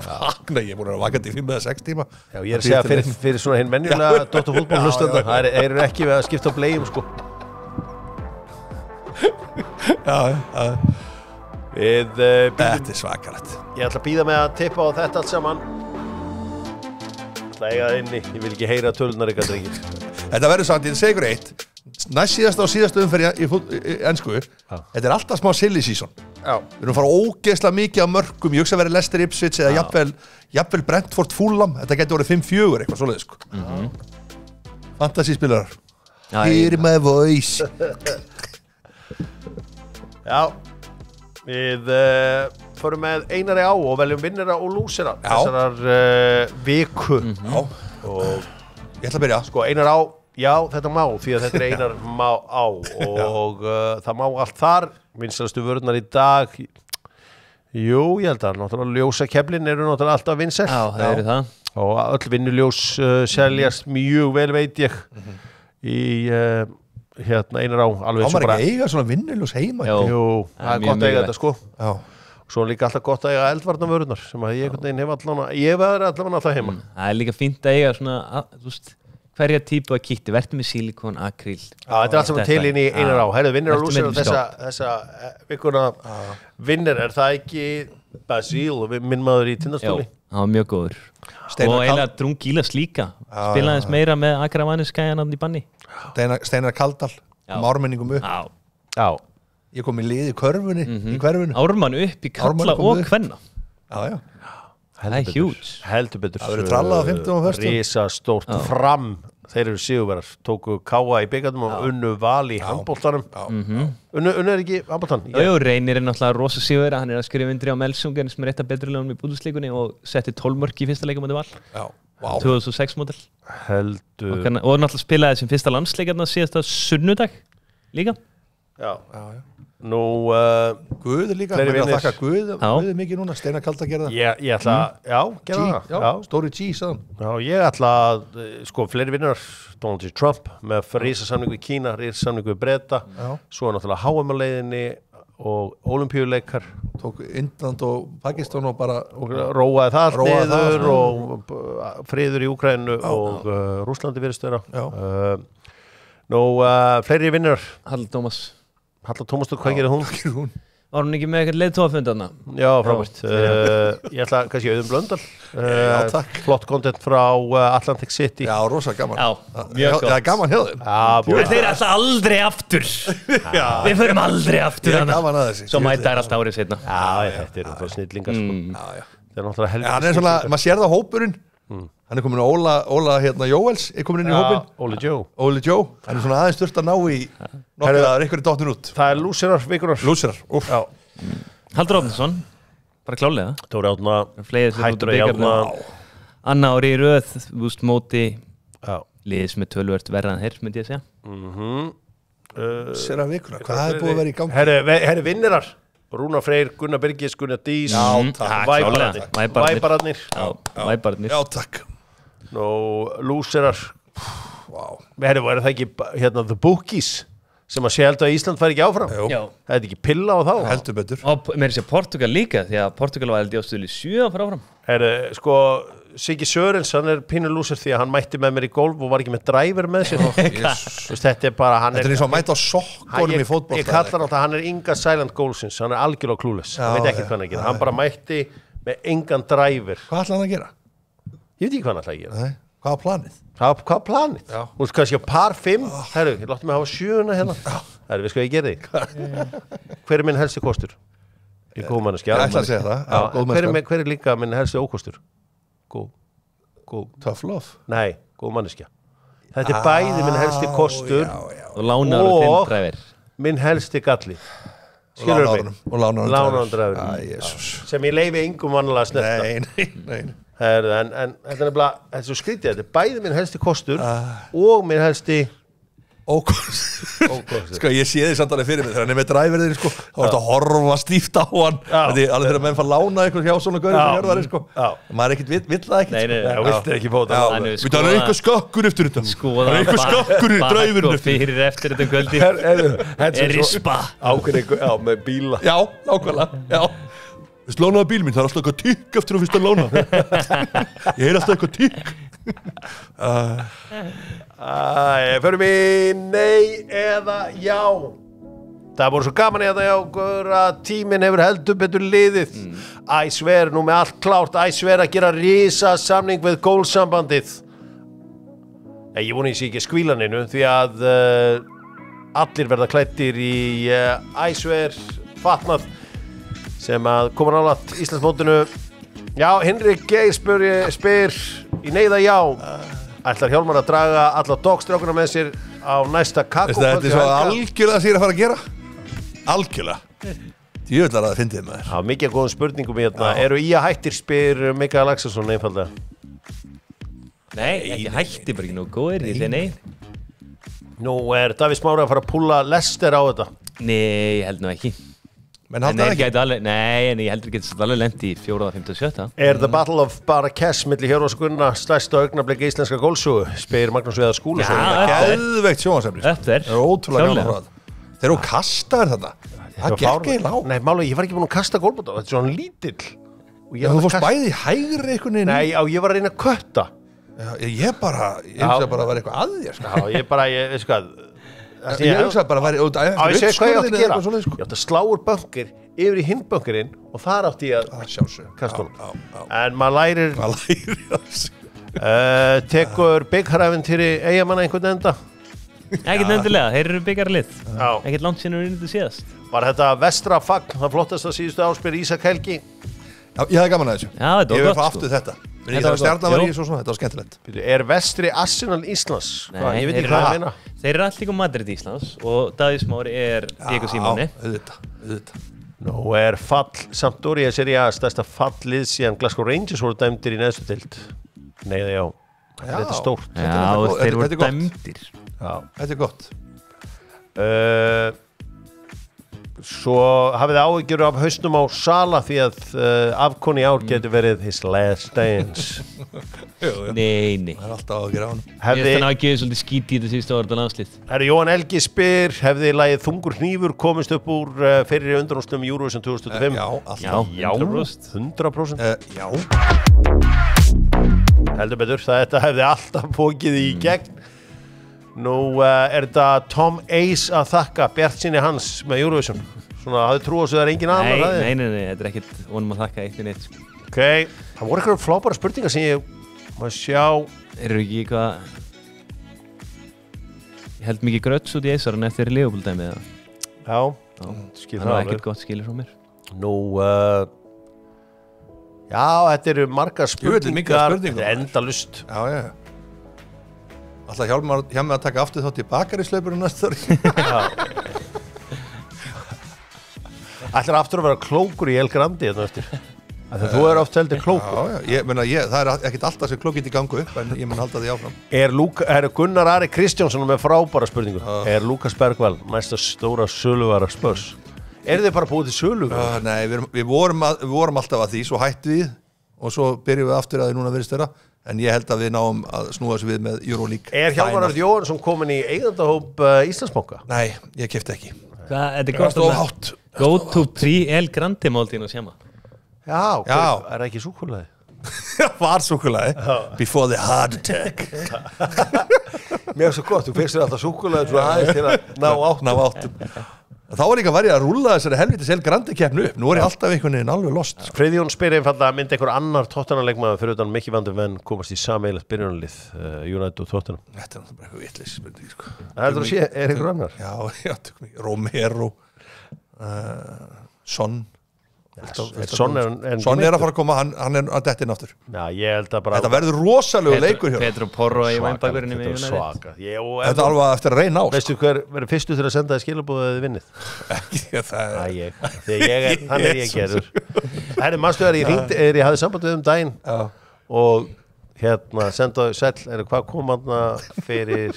Speaker 2: Vakna, ég er búin að vakna í 5 eða 6 tíma.
Speaker 1: Já, ég er að segja fyrir svona hinn venjulega Dóttar fútból hlustanda. Það eru ekki við að skipta á bleiðum, sko.
Speaker 2: Já. Þetta er svakalegt.
Speaker 1: Ég ætla að bíða með að tippa á þetta allt saman. Ég ætla að eiga það inni. Ég vil ekki heyra tölunar ykkar drengir.
Speaker 2: Þetta verður samt, ég segi ykkur eitt. Næst síðasta og síðasta umferð í ensku. Þetta er alltaf smá silly season. Við erum að fara ógeðslega mikið á mörkum. Ég hugsa að vera Leicester Ipswich eða jafnvel Brentford Fulham. Þetta getur orðið 5-4 eitthvað svoleiðis, sko. Fantasy spilarar. Hear my voice.
Speaker 1: Já. Við förum með Einari á og veljum vinnara og lúsera þessarar viku.
Speaker 2: Og ég ætla að byrja.
Speaker 1: Sko, Einar á. Já, þetta má, því að þetta er Einar má á og það má allt þar, vinsælustu vörurnar í dag, Jú, ég held að náttúrulega ljósakeflin eru náttúrulega alltaf vinsæl.
Speaker 3: Já, það eru það.
Speaker 1: Og öll vinnuljós seljast mjög vel, veit ég, í Einar á. Alveg
Speaker 2: maður ekki eiga svona vinnuljós heima?
Speaker 1: Jú, það er gott að eiga þetta, sko.
Speaker 2: Já.
Speaker 1: Svo er líka alltaf gott að eiga eldvarnavörunar sem að ég hef allavega alltaf heima.
Speaker 3: Það er líka fínt að eiga svona, þú veist, hverja típu að kíkti, verður með silikon, akryl.
Speaker 1: Já, þetta er allt saman til inn í Einar á. Herðu, vinnir á lúsir og þessa vikuna vinnir, er það ekki Basil, minn maður í Tindastóli?
Speaker 3: Já, það var mjög góður. Og eiginlega Drungílas líka. Spilaðins meira með Akravanis-gæjan í banni.
Speaker 2: Steinar Kaldal, ármenningum upp.
Speaker 1: Já.
Speaker 2: Ég kom í lið í körfunni, í hverfunu.
Speaker 3: Ármann upp í kalla og kvenna.
Speaker 2: Já.
Speaker 3: Það er huge.
Speaker 1: Heldur betur.
Speaker 2: Það verður trallað á 15 og 1.
Speaker 1: Risastórt Fram. Þeir eru sigurverar. Tóku Káa í byggarnum og unnu Val í handboltanum. Unnu er ekki handboltan?
Speaker 3: Jú, Reynir er náttúrulega rosa sigurvera. Hann er að skrifa undir á Melsungen sem er eitt af betri lögum í búðuslíkunni og setti 12 mörk í fyrsta leikum á Val. Já. 2006 módel.
Speaker 1: Heldur.
Speaker 3: Og náttúrulega spilaði sem fyrsta landsleikarna síðasta sunnudag líka.
Speaker 1: Já. Nú,
Speaker 2: Guður líka, maður er að þakka Guður mikið núna, Steinar Kalda að gera það.
Speaker 1: Ég ætla að, gera það.
Speaker 2: Stóri G, sagðan.
Speaker 1: Já, ég ætla að, fleiri vinnar, Donald J. Trump, með risasamningu í Kína, risasamningu í Breta, svo náttúrulega HM-leiðinni og Ólympíuleikar.
Speaker 2: Tók Indland og Pakistan og bara...
Speaker 1: Róaði það allt niður og friður í Úkraínu og Rússlandi virðist vera. Nú, fleiri vinnar. Halla Tómasdóttir, hvað gerir hún?
Speaker 3: Var hún ekki með eitthvað leiðtóðafund þarna?
Speaker 1: Já, frábært. Ég ætla kannski Auðun Blöndal.
Speaker 2: Já, takk.
Speaker 1: Flott content frá Atlantic City.
Speaker 2: Já, rosa gaman.
Speaker 3: Já, mjög gott.
Speaker 2: Það er gaman hjá þeim.
Speaker 3: Þeir alltaf aldrei aftur. Við förum aldrei aftur.
Speaker 2: Ég er gaman að þessi.
Speaker 3: Svo mæta er alltaf árið setna.
Speaker 1: Já, þetta eru þá snillingar, sko. Það er náttúrulega heldur.
Speaker 2: Hann er svona, maður sér það hópurinn. Hann er komin Óla Jóels er komin inn í hópin. Óli Jó. Hann er svona aðeins þurft að ná í nokkað að einhverju dottin út.
Speaker 1: Það er lúsirar vikunar.
Speaker 2: Lúsirar,
Speaker 3: Haldur Árnason, bara klálega.
Speaker 1: Dóri Árna,
Speaker 3: hættur að Árna. Anna ári í röð, vúst móti, liðis með tölvört verðan herr, myndi ég segja.
Speaker 2: Lúsirar vikunar, hvað er búið að vera í gangi?
Speaker 1: Herri vinnirar. Rúnar Freyr, Gunnar Birgis, Gunnar Dís, Væbararnir.
Speaker 3: Væbararnir.
Speaker 2: Já, takk.
Speaker 1: Nú, lúsirar. Herri, var það ekki The Bookies sem að sé held að Ísland fær ekki áfram?
Speaker 3: Já.
Speaker 1: Það er ekki pilla á þá?
Speaker 2: Heldur betur.
Speaker 3: Og mér sé Portugal líka, því að Portugal var held í ástuðli 7 að fara áfram.
Speaker 1: Herri, sko, Siggi Sörens, hann er pínu lúsir því að hann mætti með mér í golf og var ekki með driver með sér. Þetta er bara, hann er...
Speaker 2: Þetta er eins og að mæta á sokkunum í fótbolta.
Speaker 1: Ég kallar náttúrulega, hann er Inga Silent Goalsins, hann er algjörlega clueless. Hann veit ekki hvað hann að gera. Hann bara mætti með engan driver.
Speaker 2: Hvað ætlaði hann að gera?
Speaker 1: Ég veit ekki hvað hann ætlaði að gera.
Speaker 2: Nei, hvað var planið?
Speaker 1: Hvað var planið? Þú veist kannski á par 5. Herru, ég látti mig hafa 7 hérna. Herru, við sko ég gerði. Hver er minn helsti kostur? Ég er góð manneskja.
Speaker 2: Ég ætla að segja það.
Speaker 1: Hver er líka minn helsti ókostur? Góð.
Speaker 2: Tough love?
Speaker 1: Nei, góð manneskja. Þetta er bæði minn helsti kostur
Speaker 3: og lánaður og þinn dræfir.
Speaker 1: Minn helsti galli. Skilur mig?
Speaker 2: Og lánaður
Speaker 1: dræfir. Sem ég leyfi engum vanlega að snerta.
Speaker 2: Nei.
Speaker 1: En þetta er bara, þetta er svo skrítið, þetta er bæði minn helsti kostur og minn helsti
Speaker 2: ókostur. Sko, ég sé því samt alveg fyrir mig þegar hann er með dræverðin, sko, þá er þetta að horfa stíft á hann. Þetta er alveg þegar menn fara lána eitthvað hjá svona gaurið sem hjörðari, sko. Maður er ekkert, vill það ekkert.
Speaker 1: Nei, þú vilt ekki fóta.
Speaker 2: Það er eitthvað skakkur eftir þetta. Það er eitthvað skakkur í dræverðinu.
Speaker 3: Og fyrir eftir þetta kvöldi. Er rispa.
Speaker 1: Ákveðin, með bíla.
Speaker 2: Já, nákvæmlega, já. Vist lánaði bíl minn, það er alltaf eitthvað tikk eftir að fyrst að lána. Ég heyr alltaf eitthvað tikk.
Speaker 1: Förum í nei eða já. Það voru svo gaman í þetta já að tíminn hefur heldur betur liðið. Æsver nú með allt klárt. Æsver að gera risa samning við gólsambandið. Ég vona ég sé ekki skvílaninu því að allir verða klæddir í Æsver fatnað sem að koma nálægt Íslandsmótinu. Já, Hinrik Geir spyr í neyða já. Ætlar Hjálmar að draga alla dogstrákuna með sér á næsta kakó.
Speaker 2: Þetta er svo algjörlega sér að fara að gera. Algjörlega. Djöflar að það fyndið maður.
Speaker 1: Já, mikið góðum spurningum hérna. Eru í að hættir spyr Mikael Axelsson einfallega?
Speaker 3: Nei, ekki hætti, bara ekki nógu góðir. Ég segi nei.
Speaker 1: Nú er Davíð Smári að fara að púlla Lester á þetta.
Speaker 3: Nei, ég held nú ekki.
Speaker 2: menn halda það ekki
Speaker 3: alveg, nei, en ég heldur ekki að alveg lendi í 4., 5., 7.
Speaker 1: The Battle of Marrakech milli Hjörvars og Gunna stærsta augnablik íslenska gólsugu, spyr Magnús Viðar Skúlason.
Speaker 2: Geðveikt sjónvarpsefni.
Speaker 3: Það er
Speaker 2: ótrúlega gaman frá það. Þeir eru kastaðir þarna. Það gekk eiginlega á.
Speaker 1: Nei, málega, ég var ekki búin að kasta gólbóta, þetta er svona lítill.
Speaker 2: Þú fórst bæði hægri einhvern veginn.
Speaker 1: Nei, ég var að reyna að kötta.
Speaker 2: Ég hugsaði bara að vera eitthvað að þér.
Speaker 1: Já, ég veist hvað.
Speaker 2: Ég hugsaði bara að vera
Speaker 1: ég segi hvað ég átti að gera. Ég átti að slá úr bönkir yfir í hinn bönkurinn og þar átti ég að kasta honum. En maður lærir tekur byggaræfintýri Eyjamanna einhvern enda?
Speaker 3: Ekkert endilega, þeir eru byggarlið. Ekkert langt sinni við þetta síðast.
Speaker 1: Var þetta vestra fagn, það flottasta síðustu áspyr Ísak Helgi?
Speaker 2: Já, ég hafði gaman að þessu.
Speaker 3: Já, þetta var gott.
Speaker 2: Ég vil fá aftur þetta. Þetta var skemmtilegt.
Speaker 1: Er vestri Arsenal Íslands?
Speaker 3: Nei,
Speaker 1: ég veit ekki hvað það meina.
Speaker 3: Þeir eru allir Madrid Íslands og Davíð Smári er Diego Simone.
Speaker 2: Auðvitað.
Speaker 1: Nú er fall Sampdoria Serie A stærsta fallið síðan Glasgow Rangers voru dæmdir í neðstu deild. Nei, já. Þetta er stórt.
Speaker 3: Já, þeir voru dæmdir.
Speaker 2: Þetta er gott.
Speaker 1: Svo hafið þið áhyggjur af hausnum á Sala því að afkoni ár getur verið his last dance.
Speaker 3: Nei.
Speaker 2: Það er alltaf áhyggjur á hann.
Speaker 3: Ég veist hann að gefa svolítið skít í þetta síðustu ára landslið.
Speaker 1: Jóhann Helgi spyr, hefði lagið Þungur hnífur komist upp úr fyrir undanúrslitum Eurovision 2025?
Speaker 3: Já,
Speaker 1: 100%.
Speaker 2: Já.
Speaker 1: Heldur betur, þetta hefði alltaf fókið í gegn. Nú er þetta Tom Ace að þakka Bjartsýni hans með Eurovision. Svona, hafði trú á þessu, það er engin annar að þið?
Speaker 3: Nei, þetta er ekkert vonum að þakka eitt í neitt.
Speaker 1: Ok, það voru eitthvað flábæra spurningar sem ég maður sjá.
Speaker 3: Eru ekki eitthvað... Ég held mikið gröts út í Eisarinn eftir Liverpool-dæmið eða?
Speaker 1: Já, skil það alveg.
Speaker 3: Það var ekkert gott skilur frá mér.
Speaker 1: Nú, já, þetta eru margar spurningar. Þetta er endalust.
Speaker 2: Já. Alltaf hjá mig að taka aftur þátt í bakaríslaupurinn næsta ári.
Speaker 1: Ætlar aftur að vera klókur í El Grandi hérna eftir. Þegar þú oft heldur klókur.
Speaker 2: Já, það er ekkert alltaf sem klókið í gangu upp, en ég mun halda því áfram.
Speaker 1: Er Gunnar Ari Kristjánsson með frábæra spurningu? Er Lukas Bergvall næsta stóra söluvara Spurs? Eru þið bara búið til sölu?
Speaker 2: Nei, við vorum alltaf að því, svo hættu við og svo byrjum við aftur að þið núna virðist vera. En ég held að við náum að snúa þessu við með Euroleague.
Speaker 1: Er Hjálmar Örn Jóhannsson komin í eigandahóp Íslandsbanka?
Speaker 2: Nei, ég keypti ekki.
Speaker 3: Þetta er gott að hátt. Go to pre-El Grande máltíðin og sjama.
Speaker 1: Já. Er það ekki súkkulaði?
Speaker 2: Var súkkulaði. Before the heart attack.
Speaker 1: Mér er svo gott, þú fyrstir alltaf súkkulaði svo aðeins til að ná áttum.
Speaker 2: Þá var líka að rúlla þessari helvitis El Grande keppnu upp. Nú er ég alltaf einhvern veginn alveg lost.
Speaker 1: Friðjón spyr einfallega, myndi einhver annar Tottenham-leikmaður fyrir utan Mikki van de Ven komast í sameigilegt byrjunarlið United og Tottenham?
Speaker 2: Þetta er náttúrulega eitthvað vitleis spurning, sko.
Speaker 1: Heldur þú að sé, er einhver annar?
Speaker 2: Já, tökum við. Romero, Son.
Speaker 1: Son er
Speaker 2: að fara að koma, hann er að detta inn aftur.
Speaker 1: Já, ég held að bara...
Speaker 2: Þetta verður rosalegu leikur hjá.
Speaker 3: Pedro Porro í vænbakurinn með United.
Speaker 1: Svaka.
Speaker 2: Þetta er alveg eftir að reyna á.
Speaker 1: Veistu hver verður fyrstu til að senda þið skilabóð að þið vinnið?
Speaker 2: Ekki, það
Speaker 1: er... Þannig er ég gerður. Það er mannstu þegar ég hafði samband við daginn og sendaðu sæll, hvað kom hann fyrir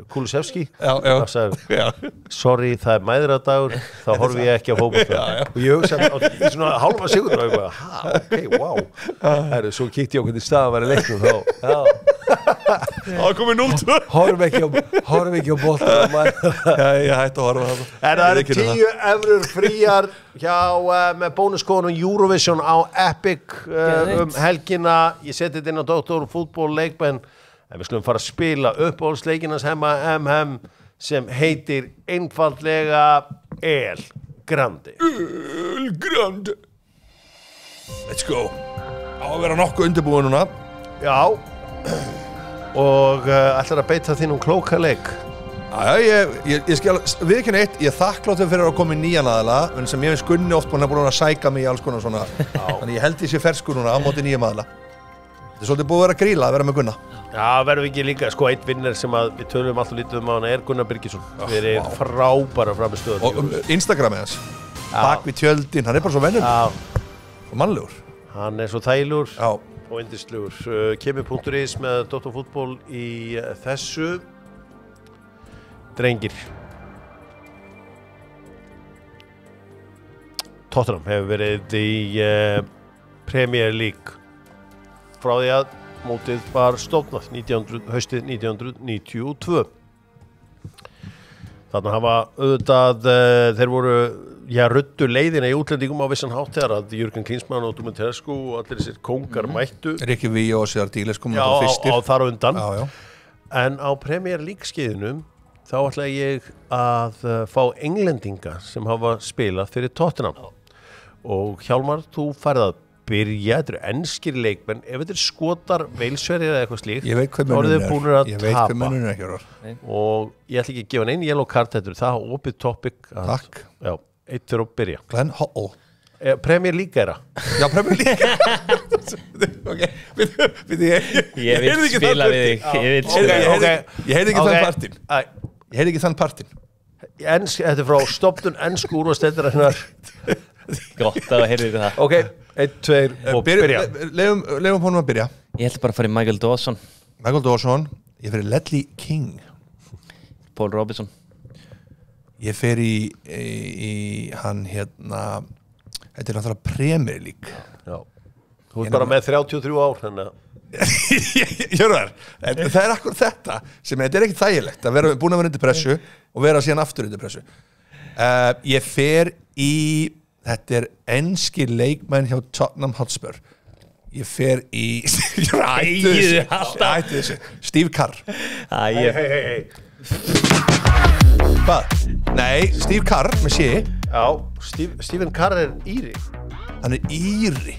Speaker 1: Kulusevski?
Speaker 2: Já.
Speaker 1: Sorry, það er mæðradagur, þá horfi ég ekki á fótbolta. Og ég hugsaði í svona hálfa sekúndu og ég bara, ok, wow. Svo kíkti ég á hvernig staðan var í leiknum þá.
Speaker 2: Það komið 0-2.
Speaker 1: Horfi ekki á bolta.
Speaker 2: Ég hætti að horfa það.
Speaker 1: En það eru 10 evrur fríar með bónuskóðunum Eurovision á Epic helgina. Ég seti þetta inn á Dr. Fútból leikbenn. En við skulum fara að spila uppáhaldsleikinans hemma sem heitir einfaldlega El Grande.
Speaker 2: El Grande. Let's go. Á að vera nokkuð undirbúið núna.
Speaker 1: Já. Og ætlar að beita þínum klóka leik.
Speaker 2: Ég skal viðurkenna eitt, ég er þakkláttur fyrir að koma í nýjan aðila sem ég veist Gunni oft búin að sæka mig í alls konar svona. Þannig ég held ég sé ferskur núna á móti nýjum aðila. Þetta er svolítið búið að vera gríla að vera með Gunna.
Speaker 1: Já, verðum við ekki líka, einn vinner sem við tölum alltaf lítið um á hana er Gunnar Birgisson. Við erum frábæra framistöður.
Speaker 2: Og Instagramið hans, bak við tjöldin, hann er bara svo venjulegur og mannlegur.
Speaker 1: Hann er svo þægilegur.
Speaker 2: Já.
Speaker 1: Og yndislegur. Kemi.is með Dr. Fútból í þessu. Drengir. Tottenham hefur verið í Premier League frá því að mótið var stofnað haustið 1992. Þannig hafa auðvitað þeir voru ruddu leiðina í útlendingum á vissan hátt þegar að Jürgen Klinsmann og Dumitrescu og allir þessir kóngar mættu.
Speaker 2: Rikki Ví og Sér Díles komu
Speaker 1: á fyrstir. Já, þar á undan.
Speaker 2: Já.
Speaker 1: En á Premier League skeiðinu þá ætla ég að fá englendinga sem hafa spilað fyrir Tottenham. Og Hjálmar, þú færð að byrja, þetta eru enskir leikmenn, ef þetta er Skotar, Walesverðir eða eitthvað slíkt,
Speaker 2: þá eru þið búnir að tapa.
Speaker 1: Og ég ætla ekki að gefa einn yellow card, þetta er það opið topic.
Speaker 2: Takk.
Speaker 1: Já, eitt fyrir að byrja.
Speaker 2: Glenn Hoddle.
Speaker 1: Premier League er það.
Speaker 2: Já, Premier League. Ok,
Speaker 3: ég vil spila við þig.
Speaker 2: Ég heyrði ekki þann partinn. Ég heyrði ekki þann partinn.
Speaker 1: Þetta er frá stofnun ensku úrvalsdeildarinnar.
Speaker 3: Gott að heyrði það.
Speaker 1: Ok, 1, 2 og byrja.
Speaker 2: Leifum honum að byrja.
Speaker 3: Ég ætla bara að fara í Michael Dawson.
Speaker 2: Michael Dawson. Ég fer í Ledley King.
Speaker 3: Paul Robinson.
Speaker 2: Ég fer í hann þetta er náttúrulega Premier League.
Speaker 1: Já. Þú ert bara með 33 ár þannig að
Speaker 2: Hjörvar, það er akkur þetta sem þetta er ekki þægilegt að vera búin að vera undir pressu og vera síðan aftur undir pressu. Ég fer í þetta er enski leikmenn hjá Tottenham Hotspur. Ég fer í ættu þessu Steve Carr.
Speaker 1: Hei.
Speaker 2: Hvað? Nei, Steve Carr með sé.
Speaker 1: Já, Stephen Carr er íri.
Speaker 2: Hann er íri.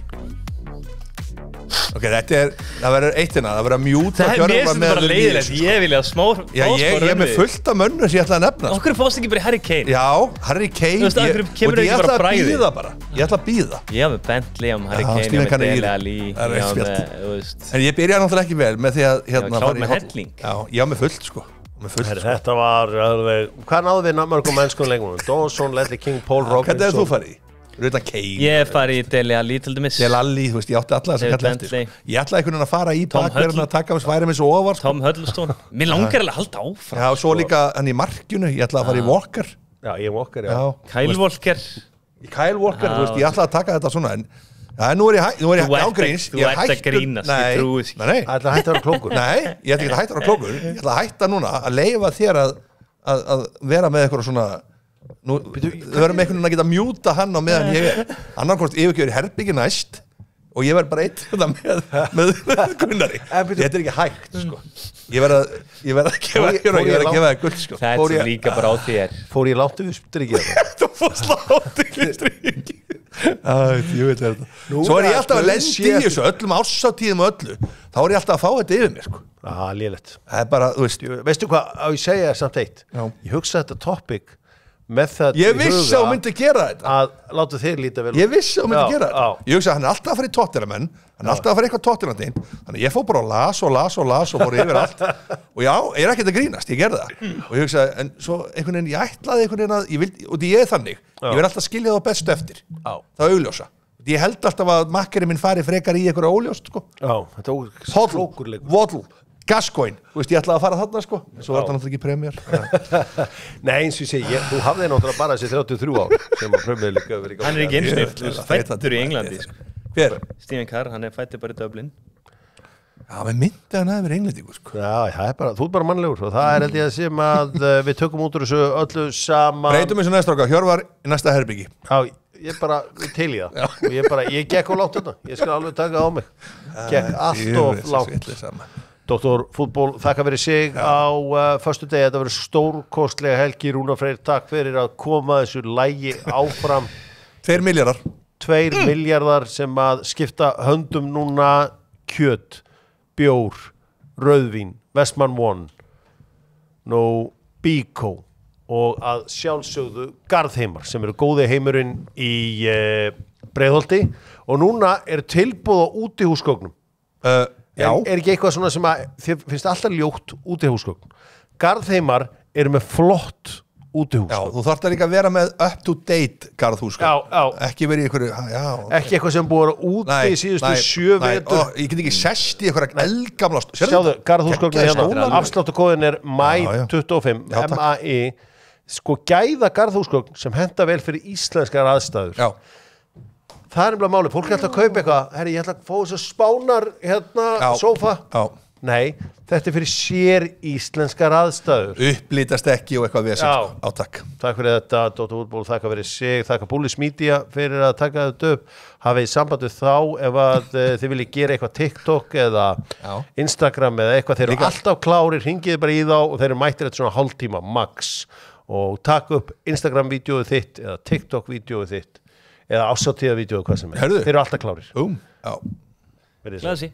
Speaker 2: Ok, það verður eittina, það verður að mjúta
Speaker 3: Hjörvar með. Það er bara leiðilegt, ég vilja smá.
Speaker 2: Já, ég er með fullt af mönnum sem ég ætla að nefna.
Speaker 3: Okkur fórst ekki bara í Harry Kane.
Speaker 2: Já, Harry Kane.
Speaker 3: Og ég ætla að
Speaker 2: bíða bara. Ég ætla að bíða.
Speaker 3: Ég hef með Bentley, Harry Kane, ég hef með Dele Alli.
Speaker 2: En ég byrjaði náttúrulega ekki vel með því að
Speaker 3: klár með helling.
Speaker 2: Já, ég hef með fullt sko.
Speaker 1: Þetta var hvað náðu við mörgum mennskum leikmönnum? Dawson, Ledley King, Paul Robinson.
Speaker 2: Hvernig hefur þú farið í? Rutan Kane.
Speaker 3: Ég fari í Dele Alli til dæmis.
Speaker 2: Dele Alli, þú veist, ég átti alla þess að kalla eftir. Ég ætlaði einhvern veginn að fara í bakverðin að taka sværi með svo ofar.
Speaker 3: Tom Huddlestone. Mér langar alveg að halda áfram.
Speaker 2: Já, svo líka hann í markjunu, ég ætlaði að fara í Walker.
Speaker 1: Já, ég Walker, já.
Speaker 3: Kyle Walker.
Speaker 2: Kyle Walker, þú veist, ég ætlaði að taka þetta svona en nú er ég ágríns.
Speaker 3: Þú ert að grínast, ég trúi ekki.
Speaker 2: Nei,
Speaker 1: ég ætla að hætta að vera klókur.
Speaker 2: Nei, ég ætla ekki að hætta að vera klókur. Ég ætla að hætta núna að leyfa þér að vera með eitthvað svona þau verðum einhvern veginn að geta mjúta hann á meðan ég er annarkvæmst yfirgjöður herbyggi næst og ég verð bara eitt með Gunnari. Þetta er ekki hægt sko. Ég verð að gefa það gull sko.
Speaker 3: Það er líka bara á þér.
Speaker 1: Fór ég látt yfir strikið?
Speaker 2: Þú fórst látt yfir strikið. Ég veit þetta. Svo er ég alltaf að lendi í þessu öllum ársátíðum og öllu. Þá er ég alltaf að fá þetta yfir mér sko.
Speaker 1: Lélegt.
Speaker 2: Það er bara, þú veist.
Speaker 1: Veistu hvað, á ég segja samt eitt. Ég hugsa þetta topic með það
Speaker 2: ég vissi að hún myndi gera þetta
Speaker 1: að láta þér líta vel
Speaker 2: ég vissi að hún myndi gera þetta ég hugsa að hann er alltaf að fara í Tottenham hann er alltaf að fara eitthvað Tottenham þannig ég fór bara og las og fór yfir allt og já, ég er ekkert að grínast, ég gerði það og ég hugsa, en svo einhvern veginn ég ætlaði einhvern veginn að, og því ég er þannig ég verð alltaf að skilja það bestu eftir það augljósa, ég held alltaf að makkerinn minn fari frekar í einhverja óljóst sko. Hoddle Gascoigne, þú veist, ég ætlaði að fara þarna sko svo var það náttúrulega ekki Premier
Speaker 1: Nei, eins og ég segi, þú hafði náttúrulega bara þessi 33 ár sem að Premier líka verið
Speaker 3: hann er ekki einsnitt, fættur í Englandi sko.
Speaker 2: Hver?
Speaker 3: Stephen Carr, hann er fættur bara í Dublin
Speaker 2: Já, með myndi hann að vera Englendingur sko
Speaker 1: Já, það er bara, þú ert bara mannlegur og það er held ég að sem að við tökum út úr þessu öllu saman
Speaker 2: Breytum þessu næsta okkar, Hjörvar í næsta herbyggi
Speaker 1: Já, ég bara til í það og ég gekk á langt þetta, ég skal alveg taka á mig gekk allt of langt Dr. Fútból, þakka fyrir sig á föstudegi, þetta verður stórkostlega helgi Rúnar Freyr, takk fyrir að koma þessu lægi áfram
Speaker 2: 2 milljarðar
Speaker 1: 2 milljarðar sem að skipta höndum núna kjöt, bjór, rauðvín Vestmann One Bíkó og að sjálfsögðu Garðheimar sem eru góði heimurinn í Breiðholti og núna er tilboð á útihúsgögnum Er ekki eitthvað svona sem að þér finnst alltaf ljótt útihúsgögn Garðheimar eru með flott útihúsgögn
Speaker 2: Já, þú þarft að líka vera með up to date garðhúsgögn ekki verið í einhverju
Speaker 1: ekki eitthvað sem búið að úti í síðustu 7 vetur
Speaker 2: Ég get ekki sest í einhverja eldgamla
Speaker 1: Sjáðu, garðhúsgögnin hérna afsláttukóðin er MAI25 MAI sko gæða garðhúsgögn sem henta vel fyrir íslenskar aðstæður Það er nefnilega máli, fólk er alltaf að kaupa eitthvað herri, ég ætla að fá þess að spánar sófa. Nei, þetta fyrir sér íslenskar aðstæður.
Speaker 2: Upplítast ekki og eitthvað vesen. Takk.
Speaker 1: Takk fyrir þetta, Dóttar Útból, þakka fyrir sig, þakka Bullis Media fyrir að taka þetta upp. Hafið sambandið þá ef að þið viljið gera eitthvað TikTok eða Instagram eða eitthvað. Þeir eru alltaf klárir, hringið bara í þá og þeir eru mættir þetta svona hálftíma max. Og taka upp Instagram-vídeóið þitt eða TikTok-vídeóið þitt eða ásáttíða-vídeóið, hvað sem er. Þeir eru alltaf klárir.
Speaker 3: Glæsi.